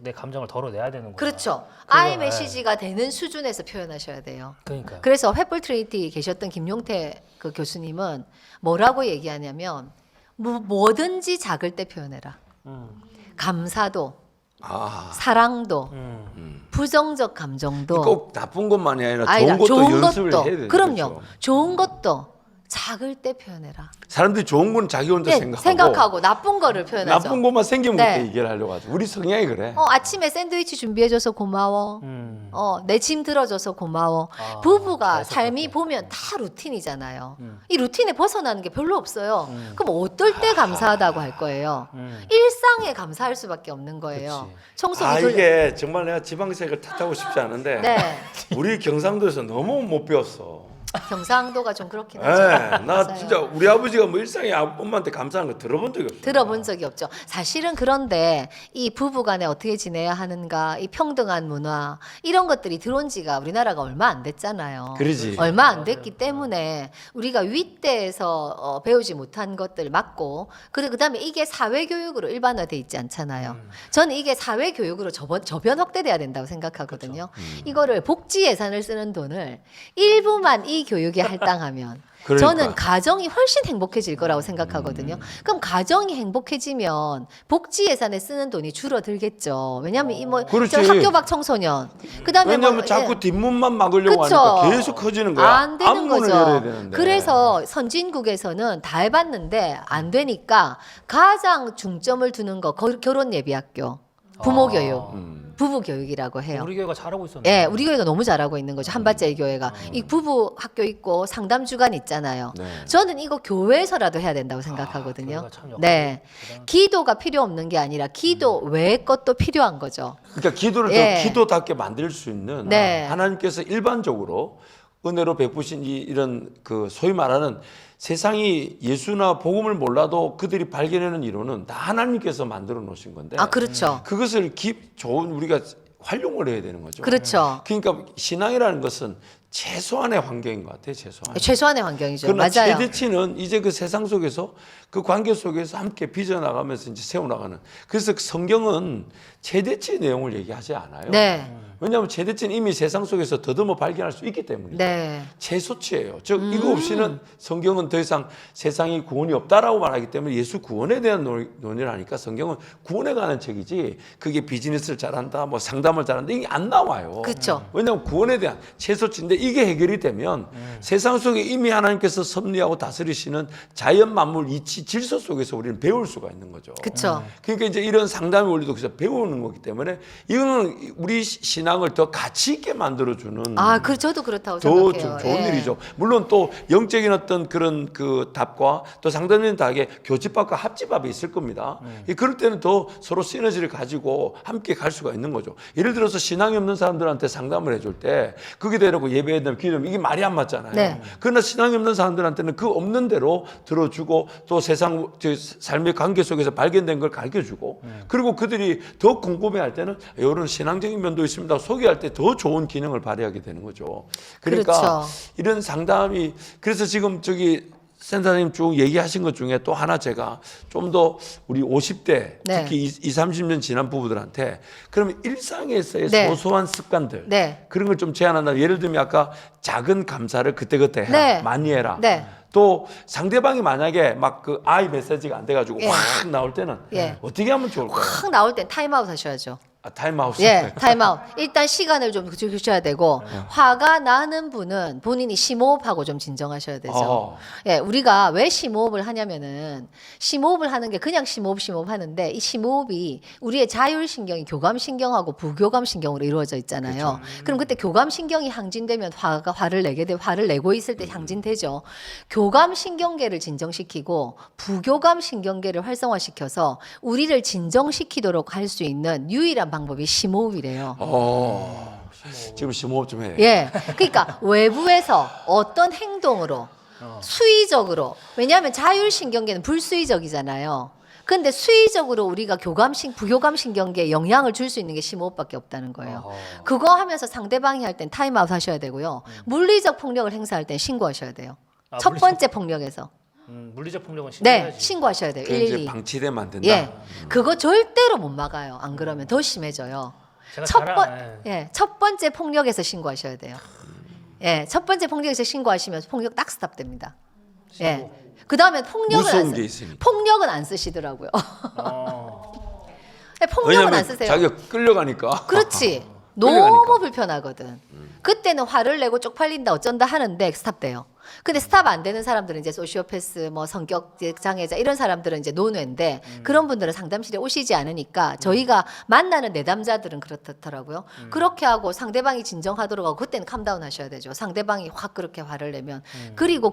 내 감정을 덜어내야 되는구나. 그렇죠. 그거, 아이메시지가 되는 수준에서 표현하셔야 돼요. 그러니까요. 그래서 횃불 트리니티 계셨던 김용태 그 교수님은 뭐라고 얘기하냐면 뭐든지 작을 때 표현해라. 감사도, 사랑도, 부정적 감정도 꼭 나쁜 것만이 아니라 좋은 것도 연습을 해야 되죠. 그럼요. 좋은 것도 작을 때 표현해라. 사람들이 좋은 건 자기 혼자 네, 생각하고 생각하고 나쁜 거를 표현하죠. 나쁜 것만 생기면 네. 그때 얘기를 하려고 하죠. 우리 성향이 그래. 아침에 샌드위치 준비해줘서 고마워. 내 짐 들어줘서 고마워. 부부가 삶이 보면 다 루틴이잖아요. 이 루틴에 벗어나는 게 별로 없어요. 그럼 어떨 때 감사하다고 할 거예요? 일상에 감사할 수밖에 없는 거예요. 청소기 이게 정말 내가 지방색을 탓하고 싶지 않은데 네. 우리 경상도에서 너무 못 배웠어. 경상도가 좀 그렇긴 하죠. 나 맞아요. 진짜 우리 아버지가 뭐 일상에 엄마한테 감사하는 거 들어본 적이 없어. 들어본 적이 없죠. 사실은 그런데 이 부부간에 어떻게 지내야 하는가, 이 평등한 문화 이런 것들이 들어온 지가 우리나라가 얼마 안 됐잖아요. 그러지. 얼마 안 됐기 때문에 우리가 윗대에서 배우지 못한 것들 맞고 그다음에 이게 사회 교육으로 일반화돼 있지 않잖아요. 저는 이게 사회 교육으로 저변 확대돼야 된다고 생각하거든요. 이거를 복지 예산을 쓰는 돈을 일부만 이 교육에 할당하면 그러니까. 저는 가정이 훨씬 행복해질 거라고 생각하거든요. 그럼 가정이 행복해지면 복지 예산에 쓰는 돈이 줄어들겠죠. 왜냐하면 그렇지. 학교 밖 청소년, 그다음에 왜냐면 자꾸 뒷문만 막으려고 그쵸. 하니까 계속 커지는 거야. 안 되는 앞문을 거죠. 열어야 되는데. 그래서 선진국에서는 다 해봤는데 안 되니까 가장 중점을 두는 거 결혼 예비학교, 부모 교육. 부부 교육이라고 해요. 우리 교회가 잘하고 있었네. 예, 우리 교회가 너무 잘하고 있는 거죠. 한밭자리 교회가. 이 부부 학교 있고 상담 주간 있잖아요. 네. 저는 이거 교회에서라도 해야 된다고 생각하거든요. 교회가 참 역할이 네. 대단하다. 기도가 필요 없는 게 아니라 기도 외의 것도 필요한 거죠. 그러니까 기도를 예. 더 기도답게 만들 수 있는 네. 하나님께서 일반적으로 은혜로 베푸신 이런 그 소위 말하는 세상이 예수나 복음을 몰라도 그들이 발견하는 이론은 다 하나님께서 만들어 놓으신 건데 그렇죠. 그것을 좋은 우리가 활용을 해야 되는 거죠. 그렇죠. 그러니까 신앙이라는 것은 최소한의 환경인 것 같아요. 최소한의 환경이죠. 그러나 맞아요. 최대치는 이제 그 세상 속에서 그 관계 속에서 함께 빚어나가면서 이제 세워나가는. 그래서 성경은 최대치의 내용을 얘기하지 않아요. 네. 왜냐하면 최대치는 이미 세상 속에서 더듬어 발견할 수 있기 때문이죠. 네. 최소치예요. 즉 이거 없이는 성경은 더 이상 세상이 구원이 없다라고 말하기 때문에 예수 구원에 대한 논의를 하니까 성경은 구원에 관한 책이지 그게 비즈니스를 잘한다, 뭐 상담을 잘한다 이게 안 나와요. 그렇죠. 왜냐하면 구원에 대한 최소치인데 이게 해결이 되면 세상 속에 이미 하나님께서 섭리하고 다스리시는 자연 만물 이치 질서 속에서 우리는 배울 수가 있는 거죠. 그렇죠. 그러니까 이제 이런 상담의 원리도 그래서 배우는 거기 때문에 이거는 우리 신앙을 더 가치 있게 만들어주는 저도 그렇다고 더 생각해요. 좋은 예. 일이죠. 물론 또 영적인 어떤 그런 그 답과 또 상담적인 답에 교집합과 합집합이 있을 겁니다. 그럴 때는 더 서로 시너지를 가지고 함께 갈 수가 있는 거죠. 예를 들어서 신앙이 없는 사람들한테 상담을 해줄 때 그게 되라고 예배해야 되면 기도하면 이게 말이 안 맞잖아요. 네. 그러나 신앙이 없는 사람들한테는 그 없는 대로 들어주고 또 세상 삶의 관계 속에서 발견된 걸 가르쳐주고 그리고 그들이 더 궁금해할 때는 이런 신앙적인 면도 있습니다. 소개할 때 더 좋은 기능을 발휘하게 되는 거죠. 그러니까 그렇죠. 이런 상담이 그래서 지금 센터장님 쭉 얘기하신 것 중에 또 하나 제가 좀 더 우리 50대 네. 특히 20, 30년 지난 부부들한테 그러면 일상에서의 네. 소소한 습관들 네. 그런 걸 좀 제안한다. 예를 들면 아까 작은 감사를 그때그때 해라. 네. 많이 해라. 네. 또 상대방이 만약에 막 그 아이 메시지가 안 돼가지고 예. 확 나올 때는 예. 어떻게 하면 좋을까요? 확 나올 땐 타임아웃 하셔야죠. 타임아웃. 예, 타임아웃. 일단 시간을 좀 주셔야 되고 화가 나는 분은 본인이 심호흡하고 좀 진정하셔야 되죠. 예, 우리가 왜 심호흡을 하냐면은 심호흡을 하는 게 그냥 심호흡 하는데 이 심호흡이 우리의 자율신경이 교감신경하고 부교감신경으로 이루어져 있잖아요. 그럼 그때 교감신경이 항진되면 화를 내게 되고 화를 내고 있을 때 항진되죠. 교감신경계를 진정시키고 부교감신경계를 활성화시켜서 우리를 진정시키도록 할 수 있는 유일한 방법이 심호흡이래요. 지금 심호흡 좀 해. 예. 그러니까 외부에서 어떤 행동으로 수의적으로 왜냐하면 자율신경계는 불수의적이잖아요. 근데 수의적으로 우리가 부교감신 경계에 영향을 줄 수 있는 게 심호흡밖에 없다는 거예요. 그거 하면서 상대방이 할 땐 타임아웃 하셔야 되고요. 물리적 폭력을 행사할 땐 신고하셔야 돼요. 첫 번째 폭력에서. 물리적 폭력은 네, 신고해야지. 신고하셔야 돼요. 그게 이제 112. 방치되면 안 된다. 예, 그거 절대로 못 막아요. 안 그러면 더 심해져요. 첫 번째 폭력에서 신고하셔야 돼요. 예, 첫 번째 폭력에서 신고하시면 폭력 딱 스탑됩니다. 예, 그 다음에 무서운 게 있으니까. 폭력은 안 쓰시더라고요. 네, 폭력은 왜냐면 안 쓰세요. 자기가 끌려가니까. 그렇지. 끌려가니까. 너무 불편하거든. 그때는 화를 내고 쪽팔린다 어쩐다 하는데 스탑돼요. 근데 스탑 안 되는 사람들은 이제 소시오패스, 뭐 성격 장애자 이런 사람들은 이제 노뇌인데 그런 분들은 상담실에 오시지 않으니까 저희가 만나는 내담자들은 그렇더라고요. 그렇게 하고 상대방이 진정하도록 하고 그때는 캄다운 하셔야 되죠. 상대방이 확 그렇게 화를 내면 그리고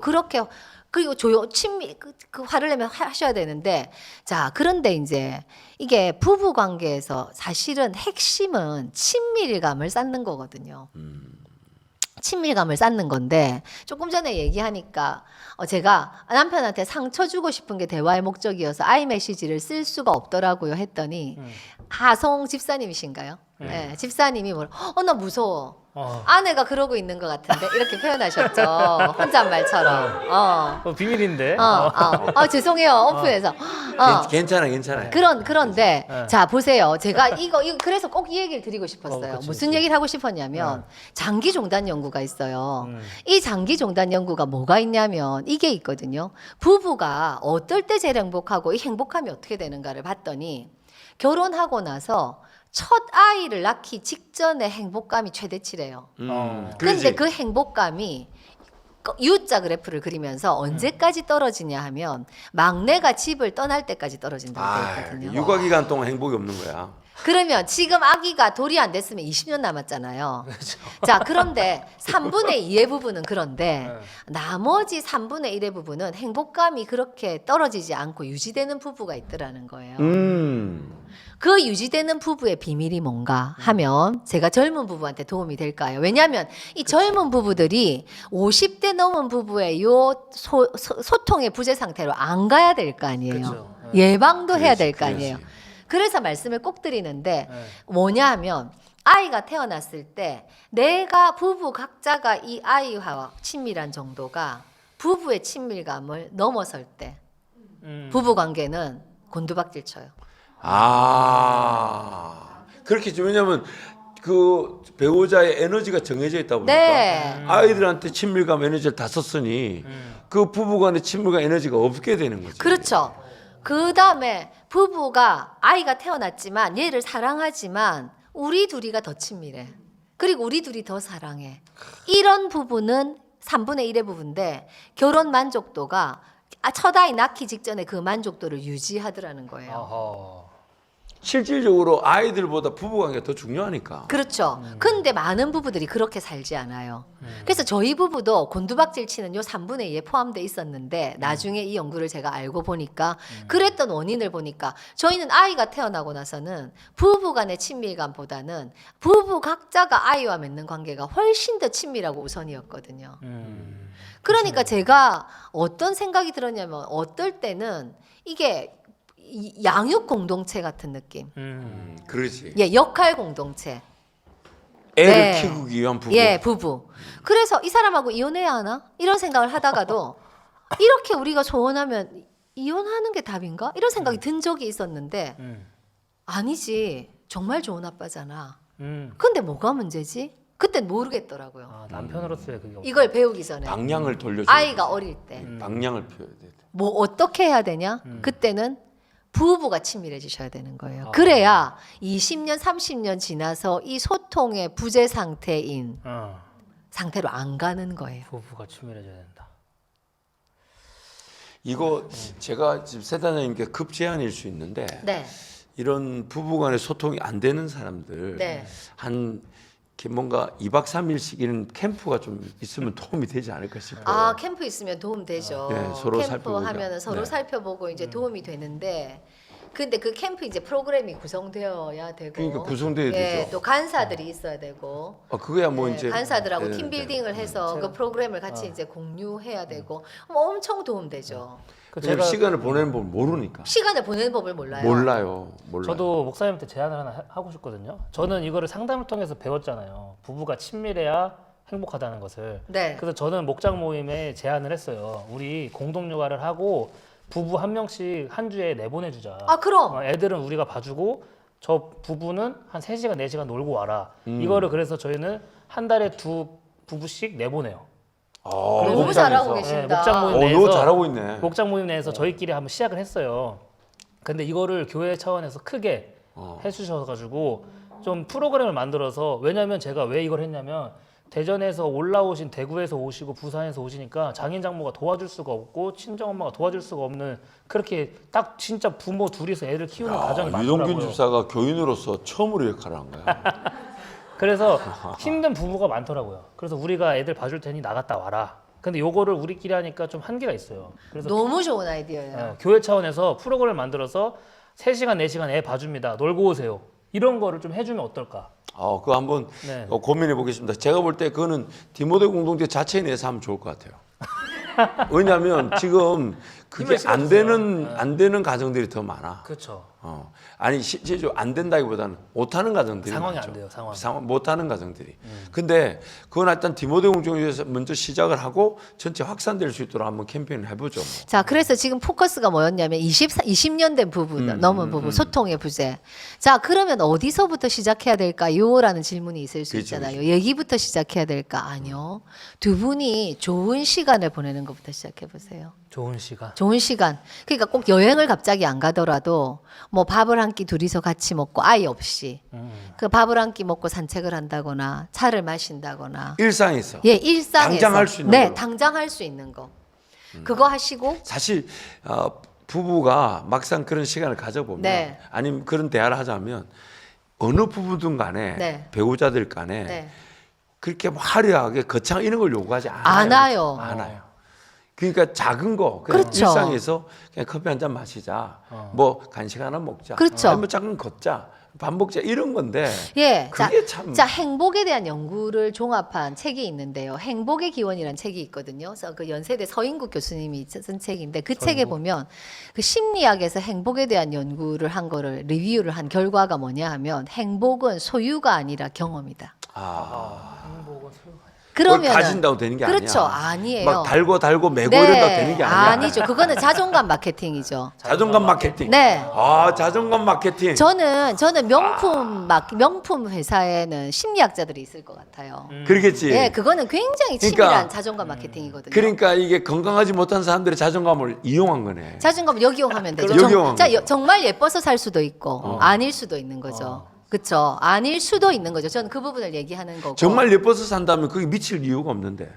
친미 그 화를 내면 하셔야 되는데 자 그런데 이제 이게 부부 관계에서 사실은 핵심은 친밀감을 쌓는 거거든요. 친밀감을 쌓는 건데 조금 전에 얘기하니까 제가 남편한테 상처 주고 싶은 게 대화의 목적이어서 아이메시지를 쓸 수가 없더라고요 했더니 하성 집사님이신가요? 네, 집사님이 나 무서워. 아내가 그러고 있는 것 같은데 이렇게 표현하셨죠. 혼잣말처럼. 비밀인데. 죄송해요. 오픈해서. 괜찮아. 그런데 네. 자 보세요. 제가 이거 그래서 꼭 이 얘기를 드리고 싶었어요. 그치, 무슨 그치. 얘기를 하고 싶었냐면 장기 종단 연구가 있어요. 이 장기 종단 연구가 뭐가 있냐면 이게 있거든요. 부부가 어떨 때 제일 행복하고 이 행복함이 어떻게 되는가를 봤더니 결혼하고 나서 첫 아이를 낳기 직전에 행복감이 최대치래요. 근데 그러지. 그 행복감이 U자 그래프를 그리면서 언제까지 떨어지냐 하면 막내가 집을 떠날 때까지 떨어진다고 되어 있거든요. 육아 기간 동안 행복이 없는 거야. 그러면 지금 아기가 돌이 안 됐으면 20년 남았잖아요. 자, 그런데 3분의 2의 부분은 그런데 나머지 3분의 1의 부분은 행복감이 그렇게 떨어지지 않고 유지되는 부부가 있더라는 거예요. 그 유지되는 부부의 비밀이 뭔가 하면 제가 젊은 부부한테 도움이 될까요? 왜냐하면 이 젊은 부부들이 50대 넘은 부부의 요 소통의 부재 상태로 안 가야 될 거 아니에요. 그렇죠. 예방도 해야 될 거 그렇지. 아니에요. 그래서 말씀을 꼭 드리는데 뭐냐 하면 아이가 태어났을 때 내가 부부 각자가 이 아이와 친밀한 정도가 부부의 친밀감을 넘어설 때 부부 관계는 곤두박질 쳐요. 그렇게 좀 왜냐면 그 배우자의 에너지가 정해져 있다 보니까 네. 아이들한테 친밀감 에너지를 다 썼으니 그 부부간의 친밀감 에너지가 없게 되는 거지. 그렇죠. 그 다음에 부부가 아이가 태어났지만 얘를 사랑하지만 우리 둘이가 더 친밀해. 그리고 우리 둘이 더 사랑해. 이런 부부는 3분의 1의 부부인데 결혼 만족도가 첫 아이 낳기 직전에 그 만족도를 유지하더라는 거예요. 실질적으로 아이들보다 부부관계가 더 중요하니까. 그렇죠. 근데 많은 부부들이 그렇게 살지 않아요. 그래서 저희 부부도 곤두박질 치는 요 3분의 2에 포함되어 있었는데 나중에 이 연구를 제가 알고 보니까 그랬던 원인을 보니까 저희는 아이가 태어나고 나서는 부부 간의 친밀감보다는 부부 각자가 아이와 맺는 관계가 훨씬 더 친밀하고 우선이었거든요. 그러니까 제가 어떤 생각이 들었냐면 어떨 때는 이게 양육 공동체 같은 느낌. 그렇지. 예, 역할 공동체. 애를 네. 키우기 위한 부부. 예, 부부. 그래서 이 사람하고 이혼해야 하나? 이런 생각을 하다가도 이렇게 우리가 소원하면 이혼하는 게 답인가? 이런 생각이 든 적이 있었는데 아니지. 정말 좋은 아빠잖아. 근데 뭐가 문제지? 그땐 모르겠더라고요. 남편으로서의 그게 이걸 배우기 전에. 방향을 돌려줘. 아이가 어릴 때. 방향을 피워야 돼. 뭐 어떻게 해야 되냐? 그때는 부부가 친밀해지셔야 되는 거예요. 그래야 20년, 30년 지나서 이 소통의 부재 상태인 상태로 안 가는 거예요. 부부가 친밀해져야 된다. 이거 제가 지금 세단장님께 급 제안일 수 있는데 네. 이런 부부간의 소통이 안 되는 사람들 네. 한 이렇게 뭔가 2박 3일씩 이런 캠프가 좀 있으면 도움이 되지 않을까 싶어요. 캠프 있으면 도움 되죠. 네, 서로 캠프 살펴보자. 하면은 서로 네. 살펴보고 이제 도움이 되는데 근데 그 캠프 이제 프로그램이 구성되어야 되고. 그러니까 구성돼야 예, 되죠. 또 간사들이 있어야 되고. 그거야 뭐 예, 이제 간사들하고 네, 팀 네. 빌딩을 해서 그 프로그램을 같이 이제 공유해야 되고 엄청 도움되죠. 제가 시간을 보내는 법 모르니까. 시간을 보내는 법을 몰라요. 몰라요. 저도 목사님한테 제안을 하나 하고 싶거든요. 저는 이거를 상담을 통해서 배웠잖아요. 부부가 친밀해야 행복하다는 것을. 네. 그래서 저는 목장 모임에 제안을 했어요. 우리 공동 육아를 하고 부부 한 명씩 한 주에 내보내주자. 아, 그럼. 애들은 우리가 봐주고 저 부부는 한 3시간, 4시간 놀고 와라. 이거를 그래서 저희는 한 달에 2 부부씩 내보내요. 너무 잘하고 계신다. 목장 모임 너 내에서 잘하고 있네. 목장 모임 내에서 저희끼리 한번 시작을 했어요. 근데 이거를 교회 차원에서 크게 해주셔가지고 좀 프로그램을 만들어서, 왜냐면 제가 왜 이걸 했냐면 대전에서 올라오신, 대구에서 오시고 부산에서 오시니까 장인 장모가 도와줄 수가 없고 친정 엄마가 도와줄 수가 없는, 그렇게 딱 진짜 부모 둘이서 애를 키우는 가정이 많더라고요. 유동균 집사가 교인으로서 처음으로 역할을 한 거야. 그래서 힘든 부부가 많더라고요. 그래서 우리가 애들 봐줄 테니 나갔다 와라. 근데 요거를 우리끼리 하니까 좀 한계가 있어요. 그래서 너무 좋은 아이디어예요. 교회 차원에서 프로그램을 만들어서 3시간, 4시간 애 봐줍니다. 놀고 오세요. 이런 거를 좀 해주면 어떨까? 그거 한번 네. 고민해 보겠습니다. 제가 볼 때 그거는 디모데 공동체 자체에 내서 하면 좋을 것 같아요. 왜냐하면 지금 그게 힘을 안 되는 가정들이 더 많아. 그렇죠. 아니 실제로 안 된다기보다는 못하는 가정들이 상황이 많죠. 안 돼요, 상황이. 못하는 가정들이. 근데 그건 일단 디모데 공동체에서 먼저 시작을 하고 전체 확산될 수 있도록 한번 캠페인을 해보죠. 뭐. 자, 그래서 지금 포커스가 뭐였냐면 20년 된 부부, 넘은 부부, 소통의 부재. 자, 그러면 어디서부터 시작해야 될까요? 라는 질문이 있을 수 그렇죠, 있잖아요. 얘기부터 시작해야 될까? 아니요. 두 분이 좋은 시간을 보내는 것부터 시작해 보세요. 좋은 시간. 좋은 시간. 그러니까 꼭 여행을 갑자기 안 가더라도 뭐 밥을 한 끼 둘이서 같이 먹고 아이 없이 그 밥을 한 끼 먹고 산책을 한다거나 차를 마신다거나 일상에서 예, 일상에서 당장 할 수 있는 네, 걸로. 당장 할 수 있는 거. 그거 하시고 사실 부부가 막상 그런 시간을 가져보면 네. 아니면 그런 대화를 하자면 어느 부부든 간에 네. 배우자들 간에 네. 그렇게 화려하게 거창 이런 걸 요구하지 않아요. 않아요. 그러니까 작은 거 그냥 그렇죠. 일상에서 그냥 커피 한 잔 마시자, 뭐 간식 하나 먹자, 그렇죠. 아니 뭐 작은 걷자, 밥 먹자 이런 건데 예, 그게 참 자, 행복에 대한 연구를 종합한 책이 있는데요. 행복의 기원이라는 책이 있거든요. 그래서 그 연세대 서인국 교수님이 쓴 책인데 그 책에 보면 그 심리학에서 행복에 대한 연구를 한 거를 리뷰를 한 결과가 뭐냐 하면 행복은 소유가 아니라 경험이다. 그걸 가진다고 되는 게 그렇죠. 아니야. 아니에요. 막 달고 매고 이런다고 되는 게 아니야. 아니죠. 그거는 자존감 마케팅이죠. 자존감 마케팅. 네. 자존감 마케팅. 저는 명품 회사에는 심리학자들이 있을 것 같아요. 그러겠지. 예, 그거는 굉장히 그러니까, 치밀한 자존감 마케팅이거든요. 그러니까 이게 건강하지 못한 사람들의 자존감을 이용한 거네. 자존감을 역이용하면 되죠. 역이용한 거죠. 정말 예뻐서 살 수도 있고 아닐 수도 있는 거죠. 그렇죠. 아닐 수도 있는 거죠. 저는 그 부분을 얘기하는 거고. 정말 예뻐서 산다면 그게 미칠 이유가 없는데.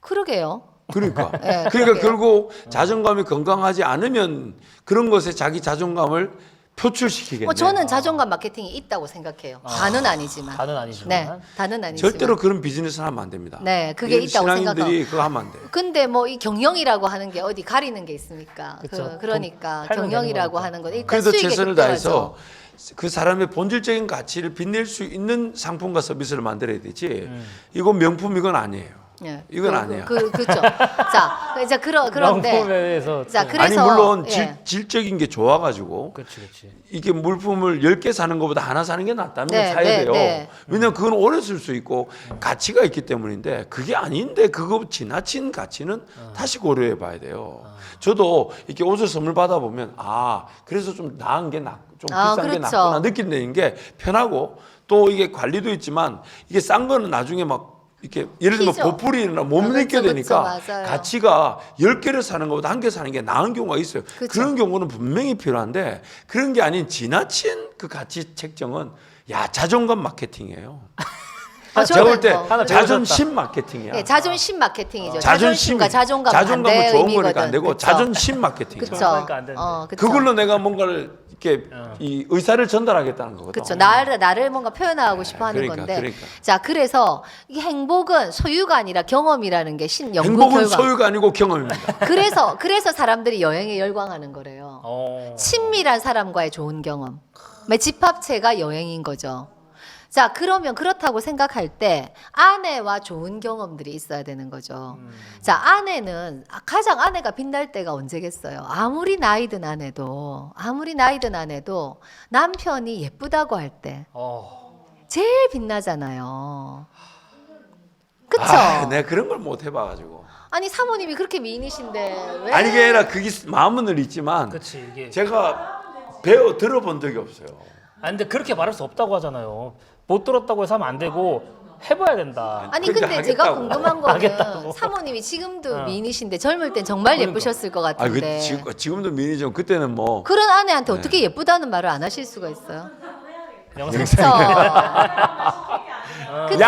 그러게요. 그러니까. 네, 그러니까 그러게요. 결국 자존감이 건강하지 않으면 그런 것에 자기 자존감을 표출시키겠네. 저는 자존감 마케팅이 있다고 생각해요. 다는 아니지만. 다는 아니지만. 네, 다는 아니지만. 절대로 그런 비즈니스 하면 안 됩니다. 네, 그게 이런 있다고 신앙인들이 그거 하면 안 돼. 근데 뭐 이 경영이라고 하는 게 어디 가리는 게 있습니까? 그쵸. 그러니까 팔면 경영이라고 되는 하는 건 일단 그래도 수익에 최선을 급등하죠. 다해서 그 사람의 본질적인 가치를 빛낼 수 있는 상품과 서비스를 만들어야 되지. 이건 명품 이건 아니에요. 예, 이건 아니야. 그렇죠. 자, 이제 그런데 명품에 대해서 자, 좀- 그래서 아니 물론 예. 질적인 게 좋아가지고 그렇지. 이게 물품을 10개 사는 것보다 하나 사는 게 낫다는 걸 네, 사야 네, 돼요. 네. 왜냐면 그건 오래 쓸 수 있고 가치가 있기 때문인데 그게 아닌데 그거 지나친 가치는 다시 고려해 봐야 돼요. 저도 이렇게 옷을 선물 받아보면 그래서 좀 나은 게 좀 비싼 게 그렇죠. 낫구나 느낀다는 게 편하고 또 이게 관리도 있지만 이게 싼 거는 나중에 막 이렇게 예를 들면 튀죠. 보풀이나 못 그렇죠, 느껴야 되니까 그렇죠, 맞아요. 가치가 10개를 사는 것보다 1개 사는 게 나은 경우가 있어요. 그렇죠. 그런 경우는 분명히 필요한데 그런 게 아닌 지나친 그 가치 책정은 자존감 마케팅이에요. 제가 볼 때 뭐, 자존심 마케팅이야. 네, 자존심 마케팅이죠. 자존심과 자존감 자존감은 반대 좋은 거니까 의미거든. 안 되고 그쵸? 자존심 마케팅이야. 그쵸. 그러니까 안 되는데. 그쵸. 그걸로 내가 뭔가를 이렇게 이 의사를 전달하겠다는 거거든. 그렇죠. 나를 뭔가 표현하고 싶어 하는 그러니까, 건데. 그러니까. 자, 그래서 이 행복은 소유가 아니라 경험이라는 게 연구 행복은 결과. 소유가 아니고 경험입니다. 그래서 사람들이 여행에 열광하는 거래요. 친밀한 사람과의 좋은 경험. 집합체가 여행인 거죠. 자, 그러면 그렇다고 생각할 때 아내와 좋은 경험들이 있어야 되는 거죠. 자, 아내가 빛날 때가 언제겠어요? 아무리 나이든 아내도 남편이 예쁘다고 할 때 제일 빛나잖아요. 그쵸? 내가 그런 걸 못 해봐가지고. 아니, 사모님이 그렇게 미인이신데 왜? 아니 그게 아니라 그게 마음은 있지만 그치 이게. 제가 들어본 적이 없어요. 아 근데 그렇게 말할 수 없다고 하잖아요. 못 들었다고 해서 하면 안 되고 해봐야 된다. 아니 그러니까 근데 제가 하겠다고. 궁금한 거는 하겠다고. 사모님이 지금도 미인이신데 젊을 땐 정말 그러니까. 예쁘셨을 것 같은데 지금도 미니죠. 그때는 뭐 그런 아내한테 어떻게 예쁘다는 말을 안 하실 수가 있어요? 영상 그쵸? 그쵸?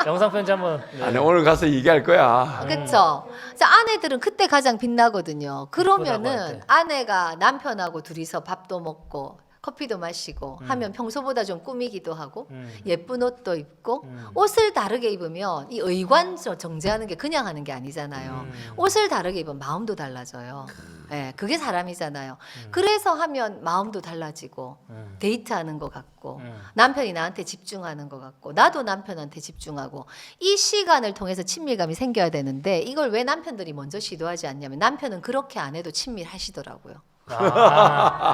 영상 편지 한번. 네. 아니 오늘 가서 얘기할 거야. 그쵸? 자, 아내들은 그때 가장 빛나거든요. 예쁘다고 할 그러면은 때. 아내가 남편하고 둘이서 밥도 먹고 커피도 마시고 하면 평소보다 좀 꾸미기도 하고 예쁜 옷도 입고 옷을 다르게 입으면 이 의관 정제하는 게 그냥 하는 게 아니잖아요. 옷을 다르게 입으면 마음도 달라져요. 예, 그게 사람이잖아요. 그래서 하면 마음도 달라지고 데이트하는 것 같고 남편이 나한테 집중하는 것 같고 나도 남편한테 집중하고 이 시간을 통해서 친밀감이 생겨야 되는데 이걸 왜 남편들이 먼저 시도하지 않냐면 남편은 그렇게 안 해도 친밀하시더라고요.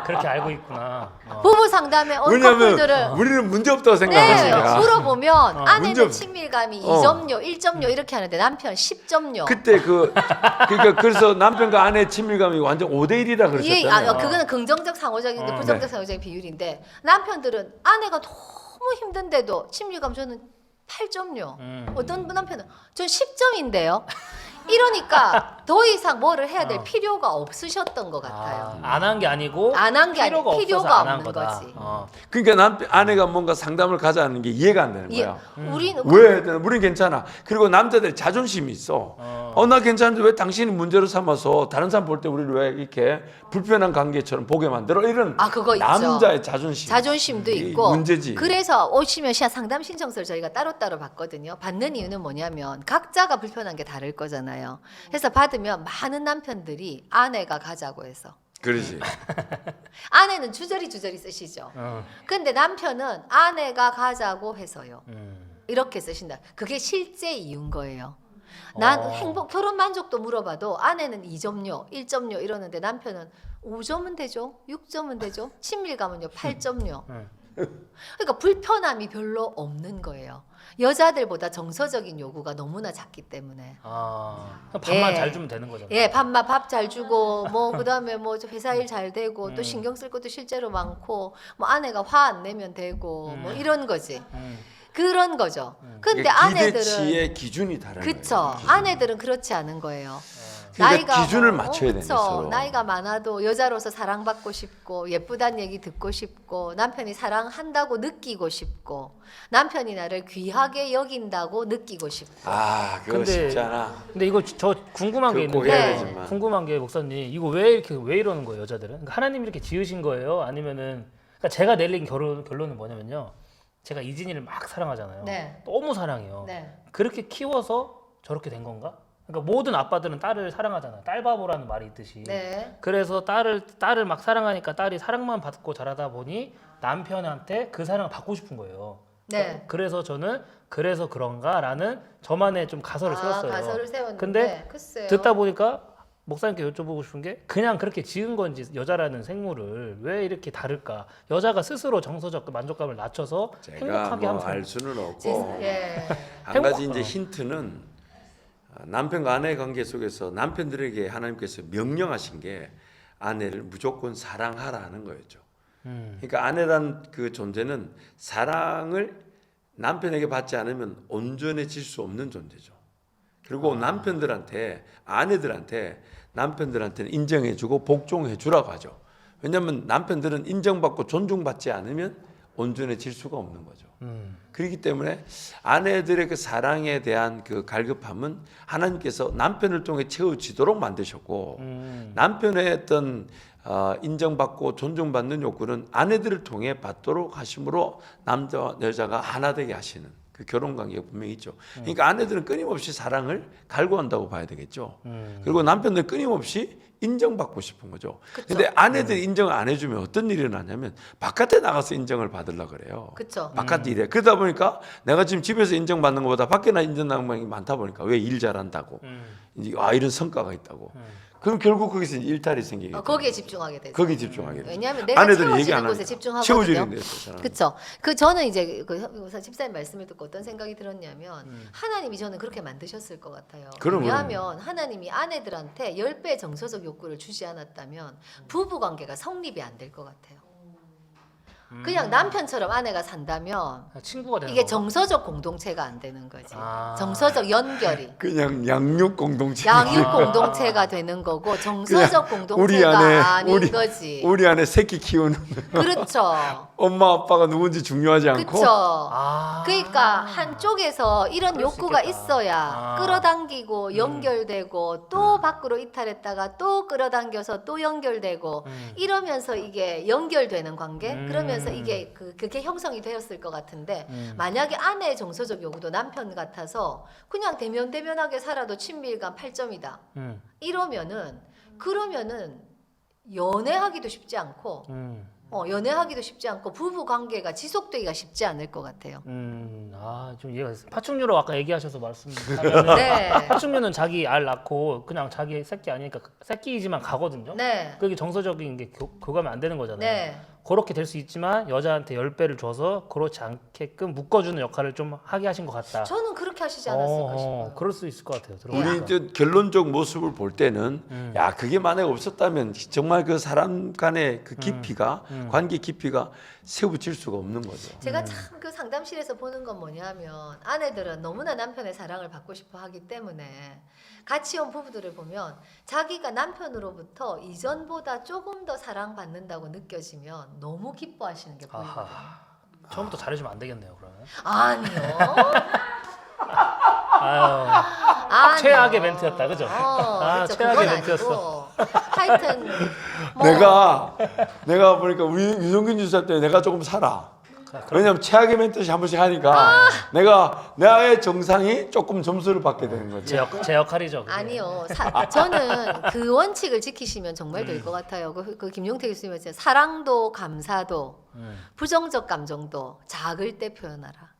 그렇게 알고 있구나. 부부 상담에 온 왜냐면 커플들은 우리는 문제 없다고 네, 생각하시니까. 물어보면 문제 아내는 없- 친밀감이 2점요, 1점요 이렇게 하는데 남편 10점요. 그때 그러니까 그래서 남편과 아내 친밀감이 완전 5대1이라 그러셨잖아요. 그거는 긍정적 상호적인데 네. 부정적 상호적인 비율인데 남편들은 아내가 너무 힘든데도 친밀감 저는 8점요. 어떤 남편은 전 10점인데요. 이러니까 더 이상 뭐를 해야 될 필요가 없으셨던 것 같아요. 안 한 게 아니고 안 한 게 아니고 필요가 없어서 필요가 안 한 없는 거다. 거지. 그러니까 아내가 뭔가 상담을 가자는 게 이해가 안 되는 거야. 우리는 왜? 우리는 괜찮아. 그리고 남자들 자존심이 있어. 나 괜찮은데 왜 당신이 문제로 삼아서 다른 사람 볼 때 우리를 왜 이렇게 불편한 관계처럼 보게 만들어? 이런 그거 있죠. 남자의 자존심. 자존심도 이 있고 문제지. 그래서 오시면 상담 신청서를 저희가 따로따로 받거든요. 받는 이유는 뭐냐면 각자가 불편한 게 다를 거잖아요. 그래서 받으면 많은 남편들이 아내가 가자고 해서 그러지. 아내는 주저리 쓰시죠. 근데 남편은 아내가 가자고 해서요. 이렇게 쓰신다. 그게 실제 이유인 거예요. 난 결혼 만족도 물어봐도 아내는 2점요, 1점요 이러는데 남편은 5점은 되죠, 6점은 되죠, 친밀감은요 8점요. 그러니까 불편함이 별로 없는 거예요. 여자들보다 정서적인 요구가 너무나 작기 때문에. 그럼 밥만 예. 잘 주면 되는 거잖아요. 예, 밥 잘 주고 뭐 그다음에 뭐 회사 일 잘 되고 또 신경 쓸 것도 실제로 많고 뭐 아내가 화 안 내면 되고 뭐 이런 거지. 그런 거죠. 근데 아내들은 기대치의 기준이 다른 거예요. 그쵸. 아내들은 그렇지 않은 거예요. 그러니까 기준을 맞춰야 되는 그쵸. 서로. 나이가 많아도 여자로서 사랑받고 싶고 예쁘다는 얘기 듣고 싶고 남편이 사랑한다고 느끼고 싶고 남편이 나를 귀하게 여긴다고 느끼고 싶고. 그거 근데- 쉽지 않아. 근데 이거 저 궁금한 게 그거 꼭 있는데 해야 되지만. 궁금한 게 목사님 이거 왜 이러는 거예요 여자들은? 그러니까 하나님이 이렇게 지으신 거예요? 아니면은 그러니까 제가 내린 결론은 뭐냐면요. 제가 이진이를 막 사랑하잖아요. 네. 너무 사랑해요. 네. 그렇게 키워서 저렇게 된 건가? 그러니까 모든 아빠들은 딸을 사랑하잖아요. 딸바보라는 말이 있듯이. 네. 그래서 딸을 막 사랑하니까 딸이 사랑만 받고 자라다 보니 남편한테 그 사랑을 받고 싶은 거예요. 네. 그래서 저는 그래서 그런가라는 저만의 좀 가설을 세웠어요. 가설을 세웠는데 근데 글쎄요. 듣다 보니까 목사님께 여쭤보고 싶은 게 그냥 그렇게 지은 건지 여자라는 생물을 왜 이렇게 다를까? 여자가 스스로 정서적 만족감을 낮춰서 제가 행복하게 뭐 하면 알 수는 없고 예. 한 가지 이제 힌트는 남편과 아내의 관계 속에서 남편들에게 하나님께서 명령하신 게 아내를 무조건 사랑하라는 거였죠. 그러니까 아내란 그 존재는 사랑을 남편에게 받지 않으면 온전해질 수 없는 존재죠. 그리고 아내들한테는 인정해주고 복종해주라고 하죠. 왜냐하면 남편들은 인정받고 존중받지 않으면 온전해질 수가 없는 거죠. 그렇기 때문에 아내들의 그 사랑에 대한 그 갈급함은 하나님께서 남편을 통해 채워지도록 만드셨고 남편의 어떤 인정받고 존중받는 욕구는 아내들을 통해 받도록 하심으로 남자와 여자가 하나 되게 하시는 그 결혼 관계가 분명히 있죠. 그러니까 아내들은 끊임없이 사랑을 갈구한다고 봐야 되겠죠. 그리고 남편들 끊임없이 인정받고 싶은 거죠. 근데 아내들이 인정을 안 해주면 어떤 일이 일어나냐면 바깥에 나가서 인정을 받으려고 그래요. 그쵸. 바깥 일에. 그러다 보니까 내가 지금 집에서 인정받는 것보다 밖에 나 인정받는 게 많다 보니까 왜 일 잘한다고. 이런 성과가 있다고. 그럼 결국 거기서 일탈이 생기게 돼요. 거기에 집중하게 되죠. 거기에 집중하게 돼요. 왜냐하면 내가 채워지는 곳에 집중하거든요. 채워주는 데서. 그렇죠. 저는 이제 그 집사님 말씀을 듣고 어떤 생각이 들었냐면 하나님이 저는 그렇게 만드셨을 것 같아요. 그러면. 왜냐하면 하나님이 아내들한테 10배 정서적 욕구를 주지 않았다면 부부 관계가 성립이 안 될 것 같아요. 그냥 남편처럼 아내가 산다면 친구가 되는 이게 건가? 정서적 공동체가 안 되는 거지. 아. 정서적 연결이. 그냥 양육 공동체. 양육 공동체가 되는 거고 정서적 공동체가 아닌 거지. 우리 안에 새끼 키우는 그렇죠. 엄마 아빠가 누군지 중요하지 않고. 그렇죠. 아. 그러니까 한쪽에서 이런 그럴 수 욕구가 있겠다. 있어야 아. 끌어당기고 연결되고 또 밖으로 이탈했다가 또 끌어당겨서 또 연결되고 이러면서 이게 연결되는 관계 그러면서 이게 그게 형성이 되었을 것 같은데 만약에 아내의 정서적 요구도 남편 같아서 그냥 대면대면하게 살아도 친밀감 8점이다 그러면은 연애하기도 쉽지 않고 연애하기도 쉽지 않고 부부 관계가 지속되기가 쉽지 않을 것 같아요. 좀 이해가 됐어요. 파충류로 아까 얘기하셔서 말씀하면 네. 파충류는 자기 알 낳고 그냥 자기 새끼 아니니까 새끼이지만 가거든요. 네. 그게 정서적인 게 교감이 안 되는 거잖아요. 네. 그렇게 될 수 있지만 여자한테 10배를 줘서 그렇지 않게끔 묶어주는 역할을 좀 하게 하신 것 같다. 저는 그렇게 하시지 않았을까 싶어요. 그럴 수 있을 것 같아요. 우리 이제 결론적 모습을 볼 때는 야 그게 만약에 없었다면 정말 그 사람 간의 그 깊이가 관계 깊이가 세워질 수가 없는 거죠. 제가 참 그 상담실에서 보는 건 뭐냐면 아내들은 너무나 남편의 사랑을 받고 싶어 하기 때문에 같이 온 부부들을 보면 자기가 남편으로부터 이전보다 조금 더 사랑받는다고 느껴지면 너무 기뻐하시는 게 보이거든요. 처음부터 잘해주면 안 되겠네요, 그러면. 아니요. 아유, 최악의 멘트였다, 그죠? 그렇죠. 최악의 그건 멘트였어. 아니고 하여튼 뭐 내가 보니까 우리 유성균 주사 때 내가 조금 살아. 왜냐면 최악의 멘트씩 한 번씩 하니까 나의 정상이 조금 점수를 받게 되는 거죠. 제 역할이죠. 그게. 아니요. 저는 그 원칙을 지키시면 정말 될 것 같아요. 그 김용태 교수님 말씀 사랑도 감사도 부정적 감정도 작을 때 표현하라.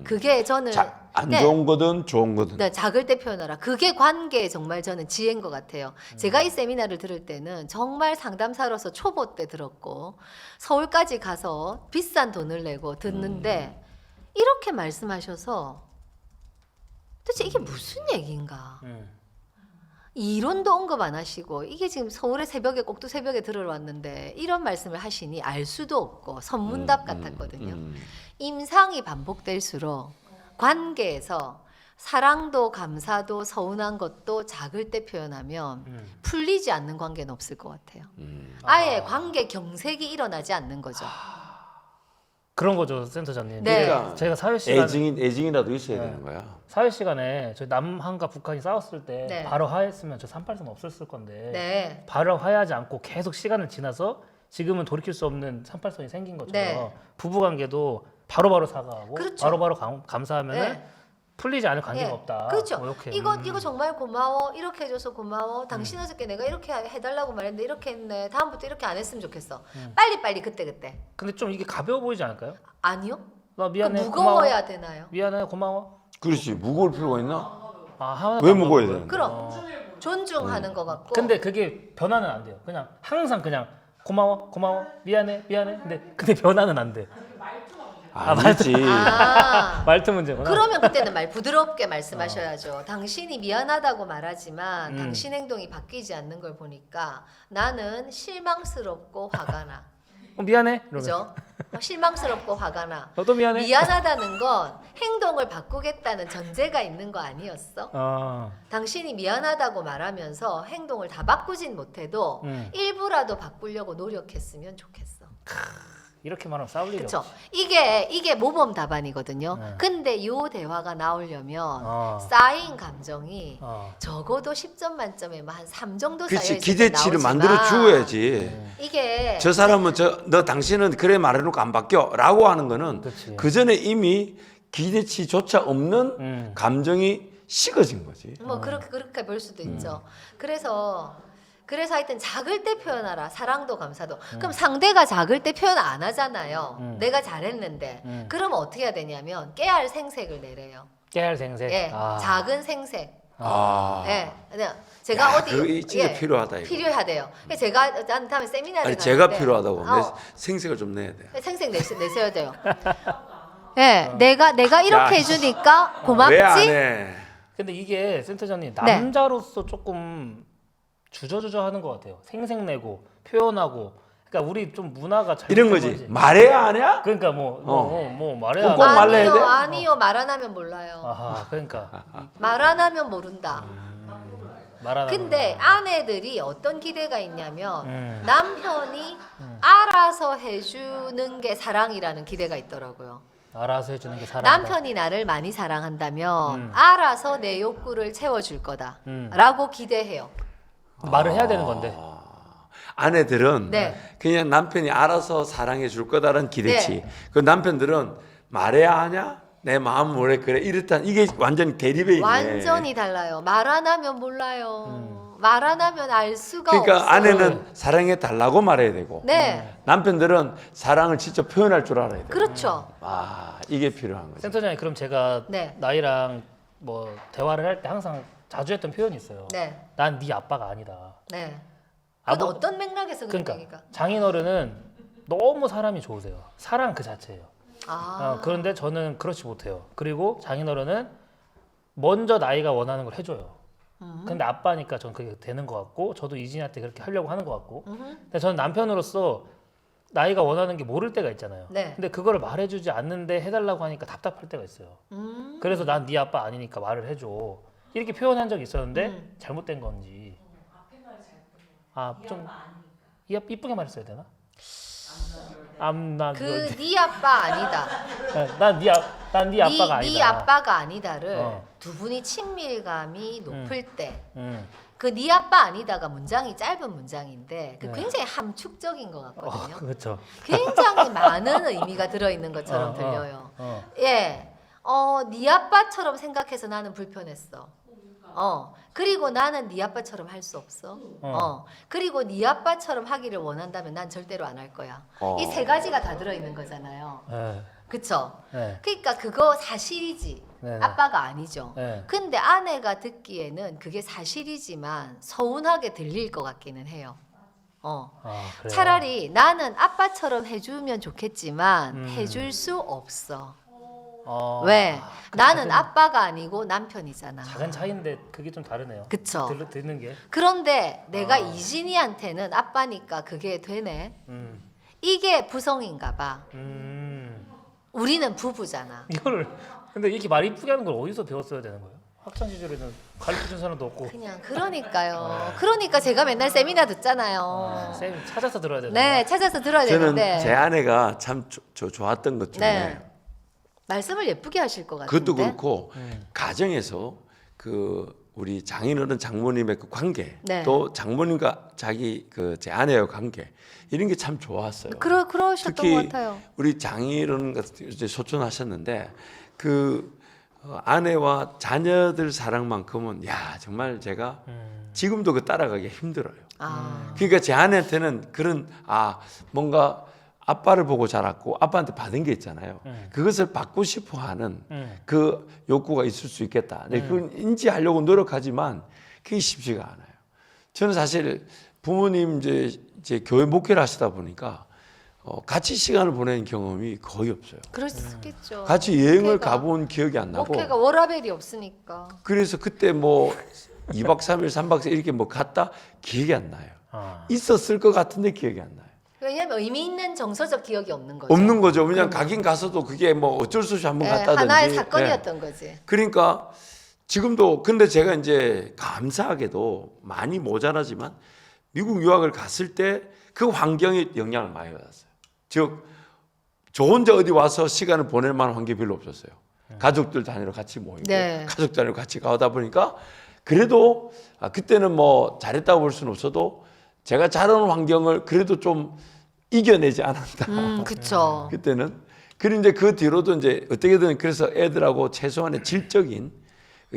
그게 저는 안 좋은 거든 좋은 거든. 네, 작을 때 표현하라. 그게 관계에 정말 저는 지혜인 것 같아요. 제가 이 세미나를 들을 때는 정말 상담사로서 초보 때 들었고 서울까지 가서 비싼 돈을 내고 듣는데 이렇게 말씀하셔서 도대체 이게 무슨 얘기인가? 이론도 언급 안 하시고 이게 지금 서울의 새벽에 꼭두 새벽에 들어왔는데 이런 말씀을 하시니 알 수도 없고 선문답 같았거든요. 임상이 반복될수록 관계에서 사랑도 감사도 서운한 것도 작을 때 표현하면 풀리지 않는 관계는 없을 것 같아요. 아예 관계 경색이 일어나지 않는 거죠. 그런 거죠, 센터장님. 네. 그러니까 제가 사회 시간 애증이라도 있어야 되는 거야. 사회 시간에 저희 남한과 북한이 싸웠을 때 네. 바로 화해했으면 저 383 없었을 건데 네. 바로 화해하지 않고 계속 시간을 지나서 지금은 돌이킬 수 없는 383이 생긴 것처럼 네. 부부관계도 바로바로 사과하고 그렇죠. 바로바로 감사하면은 네. 풀리지 않을 관계가 예, 없다. 그렇죠. 뭐 이렇게. 이거 정말 고마워. 이렇게 해줘서 고마워. 당신 어저께 내가 이렇게 해달라고 말했는데 이렇게 했네. 다음부터 이렇게 안 했으면 좋겠어. 빨리 그때. 근데 좀 이게 가벼워 보이지 않을까요? 아니요. 나 미안해. 무거워야 고마워. 되나요? 미안해. 고마워. 그렇지 무거울 필요가 있나? 하나도 왜 안 무거워야 먹어요. 되는 그럼 존중하는 것 같고. 근데 그게 변화는 안 돼요. 그냥 항상 그냥 고마워. 미안해. 근데 변화는 안 돼. 아니지. 말투 문제구나. 그러면 그때는 부드럽게 말씀하셔야죠. 당신이 미안하다고 말하지만 당신 행동이 바뀌지 않는 걸 보니까 나는 실망스럽고 화가 나. 미안해. 그죠? 실망스럽고 화가 나. 너도 미안해. 미안하다는 건 행동을 바꾸겠다는 전제가 있는 거 아니었어? 당신이 미안하다고 말하면서 행동을 다 바꾸진 못해도 일부라도 바꾸려고 노력했으면 좋겠어. 이렇게 말하면 싸울 일이 그렇죠. 없지. 이게 모범 답안이거든요. 네. 근데 요 대화가 나오려면 어. 쌓인 감정이 어. 적어도 10점 만점에 한 3 정도 그렇지, 쌓여 있을 기대치를 나오지만 만들어 주어야지. 이게 저 사람은 너 당신은 그래 말해놓고 안 바뀌어라고 하는 거는 그치. 그 전에 이미 기대치조차 없는 감정이 식어진 거지. 뭐 그렇게 볼 수도 있죠. 그래서 하여튼 작을 때 표현하라. 사랑도 감사도. 그럼 상대가 작을 때 표현 안 하잖아요. 내가 잘했는데. 그럼 어떻게 해야 되냐면 깨알 생색을 내래요. 깨알 생색. 예, 아. 작은 생색. 아, 예, 그냥 제가 야, 어디 그게 진짜 예, 필요하다, 이거. 필요하대요. 제가 다음에 세미나를 아니 가는데 제가 필요하다고 어, 생색을 좀 내야 돼. 생색 내셔야 돼요. 예, 내가 이렇게 야, 해주니까 고맙지. 왜 안 해? 근데 이게 센터장님 네. 남자로서 조금 주저주저 하는 것 같아요. 생색내고 표현하고. 그러니까 우리 좀 문화가 이런 거지. 말해야 하냐? 그러니까 뭐 말해야 꼭 하나? 말해야 돼? 아니요, 말 안 하면 몰라요. 아하, 그러니까 말 안 하면 모른다. 말 안 하는 근데 아내들이 어떤 기대가 있냐면 음. 남편이 알아서 해주는 게 사랑이라는 기대가 있더라고요. 알아서 해주는 게 사랑. 남편이 나를 많이 사랑한다면 알아서 내 욕구를 채워줄 거다라고 기대해요. 말을 해야 되는 건데. 아내들은 네. 그냥 남편이 알아서 사랑해 줄 거다라는 기대치. 네. 그 남편들은 말해야 하냐? 내 마음 뭐래 그래 이렇단 이게 완전히 대립에 있네. 완전히 달라요. 말 안 하면 몰라요. 말 안 하면 알 수가 그러니까 없어요. 아내는 사랑해 달라고 말해야 되고 네, 남편들은 사랑을 직접 표현할 줄 알아야 돼. 그렇죠. 아 이게 필요한 거죠. 센터장님 그럼 제가 네. 나이랑 뭐 대화를 할 때 항상 자주 했던 표현이 있어요. 네, 난 네 아빠가 아니다. 네. 아, 그건 뭐- 어떤 맥락에서 그런 그러니까 얘기가? 장인어른은 너무 사람이 좋으세요. 사랑 그 자체예요. 아, 그런데 저는 그렇지 못해요. 그리고 장인어른은 먼저 나이가 원하는 걸 해줘요. 근데 아빠니까 전 그게 되는 것 같고 저도 이진이한테 그렇게 하려고 하는 것 같고 근데 저는 남편으로서 나이가 원하는 게 모를 때가 있잖아요. 네. 근데 그거를 말해주지 않는데 해달라고 하니까 답답할 때가 있어요. 그래서 난 네 아빠 아니니까 말을 해줘. 이렇게 표현한 적이 있었는데 잘못된 건지. 좀 이쁘게 말했어야 되나? 네 아빠 아니다. 난네 아빠가 아니다. 네 아빠가 아니다를 어. 두 분이 친밀감이 높을 때 음. 그 네 아빠 아니다가 문장이 짧은 문장인데 그 네. 굉장히 함축적인 것 같거든요. 그렇죠. 굉장히 많은 의미가 들어있는 것처럼 들려요. 예, 네 아빠처럼 생각해서 나는 불편했어. 그리고 나는 네 아빠처럼 할 수 없어. 그리고 네 아빠처럼 하기를 원한다면 난 절대로 안 할 거야. 이 세 가지가 다 들어있는 거잖아요. 네. 그쵸? 네. 그러니까 그거 사실이지. 네네. 아빠가 아니죠. 네. 근데 아내가 듣기에는 그게 사실이지만 서운하게 들릴 것 같기는 해요. 그래요? 차라리 나는 아빠처럼 해주면 좋겠지만 해줄 수 없어. 왜? 나는 아빠가 아니고 남편이잖아. 작은 차이인데 그게 좀 다르네요. 그쵸? 듣는 게. 그런데 내가 이진이한테는 아빠니까 그게 되네. 이게 부성인가 봐. 우리는 부부잖아. 이거를 근데 이렇게 말 이쁘게 하는 걸 어디서 배웠어야 되는 거예요? 학창 시절에는 가르쳐준 사람도 없고. 그냥 그러니까요. 그러니까 제가 맨날 세미나 듣잖아요. 쌤 찾아서 들어야 되는 네, 찾아서 들어야 저는 되는데. 제 아내가 참 좋았던 것 중에 네. 말씀을 예쁘게 하실 것 같은데. 그것도 그렇고 가정에서 그 우리 장인어른 장모님의 그 관계 네. 또 장모님과 자기 그 제 아내의 관계 이런 게 참 좋았어요. 그러셨던 특히 것 같아요. 우리 장인어른 같은 이제 소천하셨는데 그 아내와 자녀들 사랑만큼은 야 정말 제가 지금도 그 따라가기 힘들어요. 그러니까 제 아내한테는 그런 뭔가 아빠를 보고 자랐고 아빠한테 받은 게 있잖아요. 그것을 받고 싶어하는 그 욕구가 있을 수 있겠다. 근데 그걸 인지하려고 노력하지만 그게 쉽지가 않아요. 저는 사실 부모님 이제 교회 목회를 하시다 보니까 같이 시간을 보내는 경험이 거의 없어요. 그럴 수 있겠죠. 같이 여행을 목회가- 가본 기억이 안 나고. 목회가 워라벨이 없으니까. 그래서 그때 뭐 2박 3일, 3박 4일 이렇게 뭐 갔다 기억이 안 나요. 있었을 것 같은데 기억이 안 나요. 왜냐면 의미 있는 정서적 기억이 없는 거죠. 없는 거죠. 그냥 가긴 가서도 그게 뭐 어쩔 수 없이 한번 네, 갔다든지. 하나의 사건이었던 거지. 그러니까 지금도 근데 제가 이제 감사하게도 많이 모자라지만 미국 유학을 갔을 때 그 환경에 영향을 많이 받았어요. 즉 저 혼자 어디 와서 시간을 보낼 만한 환경이 별로 없었어요. 가족들 단위로 같이 모이고 네. 가족 단위로 같이 가다 보니까 그래도 그때는 뭐 잘했다고 볼 수는 없어도 제가 자라는 환경을 그래도 좀 이겨내지 않았다. 그쵸. 그때는. 그리고 이제 그 뒤로도 이제 어떻게든 그래서 애들하고 최소한의 질적인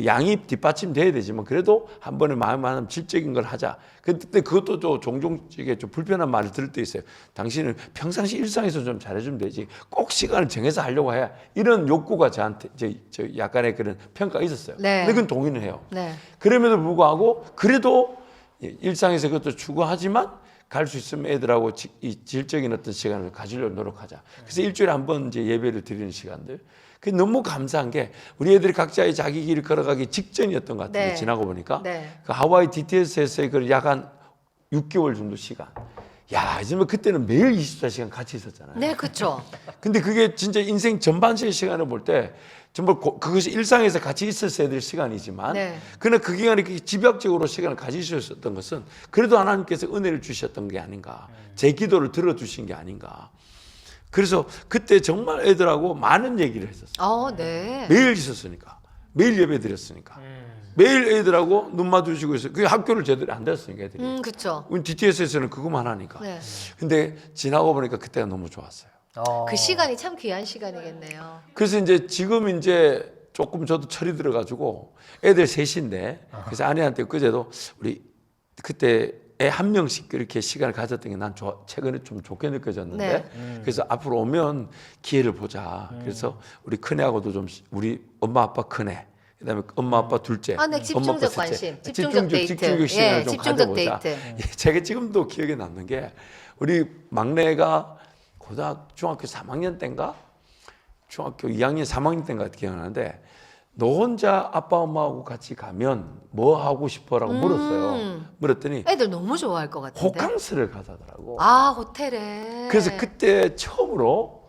양이 뒷받침돼야 되지만 그래도 한 번에 마음만은 질적인 걸 하자. 근데 그것도 또 종종 이게 좀 불편한 말을 들을 때 있어요. 당신은 평상시 일상에서 좀 잘해주면 되지. 꼭 시간을 정해서 하려고 해야 이런 욕구가 저한테 저 약간의 그런 평가가 있었어요. 네. 근데 그건 동의는 해요. 네. 그럼에도 불구하고 그래도 일상에서 그것도 추구하지만 갈 수 있으면 애들하고 이 질적인 어떤 시간을 가지려고 노력하자. 그래서 일주일에 한 번 이제 예배를 드리는 시간들. 그게 너무 감사한 게 우리 애들이 각자의 자기 길을 걸어가기 직전이었던 것 같은데 네. 지나고 보니까 네. 그 하와이 DTS에서의 그 약 한 6개월 정도 시간. 야, 이제 그때는 매일 24시간 같이 있었잖아요. 네, 그쵸. 근데 그게 진짜 인생 전반적인 시간을 볼 때 정말 그것이 일상에서 같이 있었어야 될 시간이지만 네. 그러나 그 기간에 집약적으로 시간을 가지셨던 것은 그래도 하나님께서 은혜를 주셨던 게 아닌가. 제 기도를 들어주신 게 아닌가. 그래서 그때 정말 애들하고 많은 얘기를 했었어요. 네. 매일 있었으니까. 매일 예배 드렸으니까. 매일 애들하고 눈 마주치고 있어요. 그게 학교를 제대로 안 됐으니까 애들이. 그쵸. 우리 DTS에서는 그것만 하니까. 네. 근데 지나고 보니까 그때가 너무 좋았어요. 그 시간이 참 귀한 시간이겠네요. 그래서 이제 지금 이제 조금 저도 철이 들어가지고 애들 셋인데 그래서 아내한테 그제도 우리 그때 애 한 명씩 그렇게 시간을 가졌던 게 난 최근에 좀 좋게 느껴졌는데 그래서 앞으로 오면 기회를 보자. 그래서 우리 큰애하고도 좀 우리 엄마 아빠 큰애 그다음에 엄마 아빠 둘째, 네, 집중적 엄마 아빠 셋째. 관심, 집중적 데이트. 집중적 시간을 예, 좀 집중적 가져보자. 데이트. 예, 제가 지금도 기억에 남는 게 우리 막내가 중학교 3학년 때인가 중학교 2학년 3학년 때인가 기억나는데 너 혼자 아빠 엄마하고 같이 가면 뭐 하고 싶어라고 물었어요. 물었더니 애들 너무 좋아할 것 같은데. 호캉스를 가자더라고. 호텔에. 그래서 그때 처음으로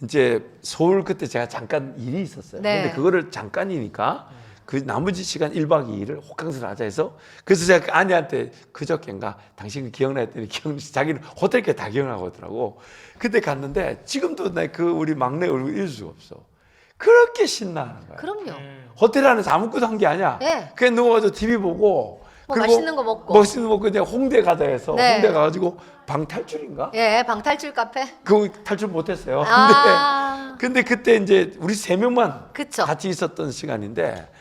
이제 서울 그때 제가 잠깐 일이 있었어요. 네. 근데 그거를 잠깐이니까 그 나머지 시간 1박 2일을 호캉스를 하자 해서 그래서 제가 그 아내한테 그저께인가 당신 기억나 했더니 자기는 호텔께 다 기억나고 하더라고. 그때 갔는데 지금도 나 그 우리 막내 얼굴 잊을 수가 없어. 그렇게 신나는 거야. 그럼요. 호텔 안에서 아무것도 한 게 아니야. 네. 그냥 누워가지고 TV 보고 뭐 그리고 맛있는 거 먹고. 맛있는 거 먹고 그냥 홍대 가자 해서 네. 홍대 가가지고 방탈출인가? 예, 방탈출 카페. 그거 탈출 못했어요. 아. 근데 그때 이제 우리 3명만 그쵸. 같이 있었던 시간인데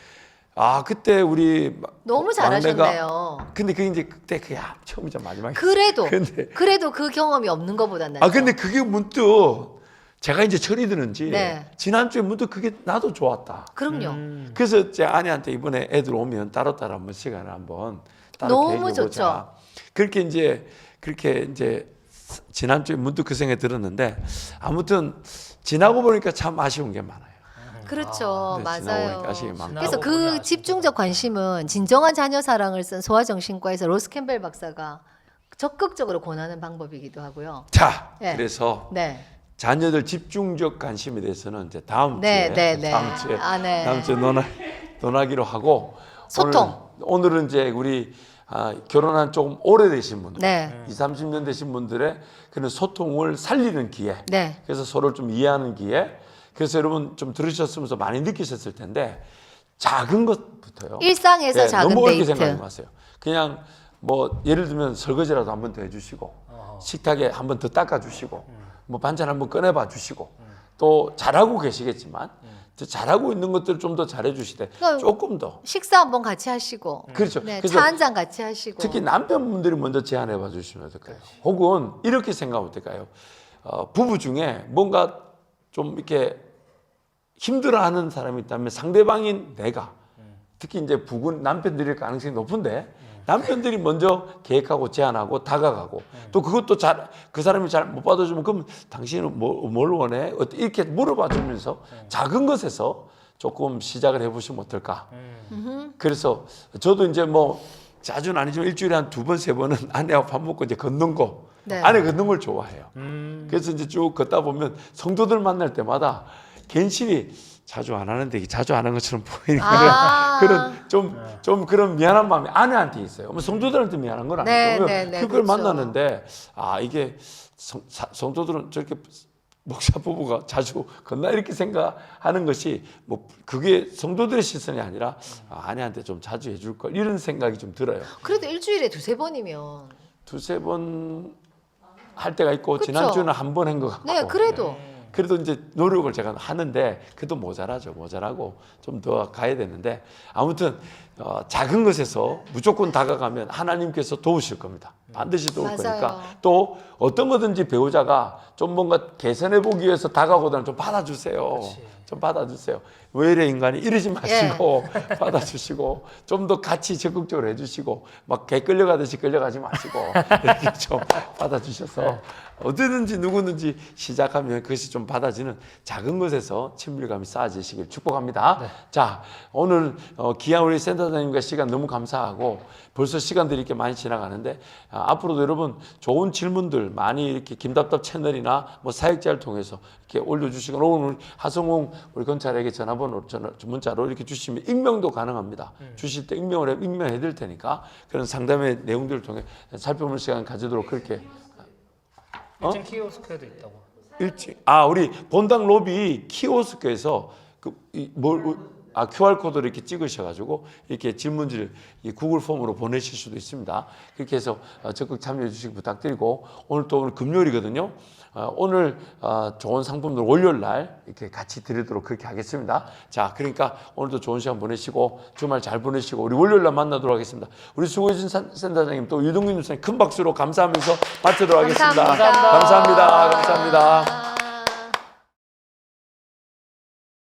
그때 우리 너무 잘하셨네요. 근데 그게 이제 그때 그야 처음이자 마지막이야. 그래도 그 경험이 없는 것보다 낫죠. 근데 그게 문득 제가 이제 철이 드는지 네. 지난주에 문득 그게 나도 좋았다. 그럼요. 그래서 제 아내한테 이번에 애들 오면 따로따로 한번 시간을 한번 따로 너무 계획해 보자. 좋죠. 그렇게 이제 지난주에 문득 그 생각이 들었는데 아무튼 지나고 보니까 참 아쉬운 게 많아요. 그렇죠. 네, 지나고 맞아요. 보니까 아쉬운 게 많고. 그래서 지나고 그 보니 집중적 관심은 진정한 자녀 사랑을 쓴 소아정신과에서 로스 캠벨 박사가 적극적으로 권하는 방법이기도 하고요. 자, 네. 그래서 네. 자녀들 집중적 관심에 대해서는 이제 다음 네, 주에 네, 네. 네. 다음 주에 논하기로 하고 소통. 오늘은 이제 우리 결혼한 조금 오래되신 분들, 네. 20, 30년 되신 분들의 그런 소통을 살리는 기회. 네. 그래서 서로를 좀 이해하는 기회. 그래서 여러분 좀 들으셨으면서 많이 느끼셨을 텐데 작은 것부터요. 일상에서 작은 너무 어렵게 데이트. 생각하지 마세요. 그냥 뭐 예를 들면 설거지라도 한번 더 해주시고 식탁에 한번 더 닦아주시고 뭐 반찬 한번 꺼내봐 주시고 또 잘하고 계시겠지만 더 잘하고 있는 것들을 좀 더 잘해주시되 그러니까 조금 더 식사 한번 같이 하시고. 그렇죠. 네, 그래서 차 한 잔 같이 하시고. 특히 남편분들이 먼저 제안해봐 주시면 어떨까요? 혹은 이렇게 생각하면 어떨까요? 부부 중에 뭔가 좀 이렇게 힘들어하는 사람이 있다면 상대방인 내가 특히 이제 부군 남편들일 가능성이 높은데 남편들이 먼저 계획하고 제안하고 다가가고 또 그것도 그 사람이 잘 못 받아주면 그럼 당신은 뭘 원해? 이렇게 물어봐 주면서 작은 것에서 조금 시작을 해보시면 어떨까? 그래서 저도 이제 뭐 자주는 아니지만 일주일에 한 2번, 3번은 아내하고 밥 먹고 이제 걷는 거. 네. 아내 걷는 걸 좋아해요. 그래서 이제 쭉 걷다 보면 성도들 만날 때마다 괜시리 자주 안 하는데 자주 안 하는 것처럼 보이니까 그런 좀 그런 미안한 마음이 아내한테 있어요. 뭐 성도들한테 미안한 건 아니고 네, 네, 그걸 그렇죠. 만나는데 이게 성도들은 저렇게 목사 부부가 자주 건나 이렇게 생각하는 것이 뭐 그게 성도들의 시선이 아니라 아내한테 좀 자주 해줄 걸 이런 생각이 좀 들어요. 그래도 일주일에 두세 번이면. 두세 번 할 때가 있고 그쵸? 지난주는 한 번 한 것 같고. 네, 그래도. 그래도 이제 노력을 제가 하는데 그래도 모자라고 좀 더 가야 되는데 아무튼 작은 것에서 무조건 다가가면 하나님께서 도우실 겁니다. 반드시 도울 맞아요. 거니까 또 어떤 거든지 배우자가 좀 뭔가 개선해 보기 위해서 다가오거나 좀 받아주세요. 그치. 좀 받아주세요. 왜 이래 인간이 이러지 마시고 받아주시고 좀 더 같이 적극적으로 해주시고 막 개 끌려가듯이 끌려가지 마시고 이렇게 좀 받아주셔서 어디든지 누구든지 시작하면 그것이 좀 받아지는 작은 것에서 친밀감이 쌓아지시길 축복합니다. 자, 오늘 귀한 우리 센터장님과 시간 너무 감사하고 벌써 시간들이 이렇게 많이 지나가는데 앞으로도 여러분 좋은 질문들 많이 이렇게 김답답 채널이나 뭐 사역자를 통해서 이렇게 올려주시거나 오늘 하성웅 우리 검찰에게 전화번호 문자로 이렇게 주시면 익명도 가능합니다. 주실 때 익명해 드릴 테니까 그런 상담의 내용들을 통해 살펴보는 시간 가지도록 그렇게 1층 키오스크에도 있다고. 우리 본당 로비 키오스크에서 QR코드를 이렇게 찍으셔가지고 이렇게 질문지를 이 구글 폼으로 보내실 수도 있습니다. 그렇게 해서 적극 참여해 주시기 부탁드리고 오늘 금요일이거든요. 오늘 좋은 상품들 월요일 날 이렇게 같이 드리도록 그렇게 하겠습니다. 자, 그러니까 오늘도 좋은 시간 보내시고 주말 잘 보내시고 우리 월요일 날 만나도록 하겠습니다. 우리 수고해주신 센터장님 또 유동균 목사님 큰 박수로 감사하면서 마치도록 하겠습니다. 감사합니다. 감사합니다. 감사합니다.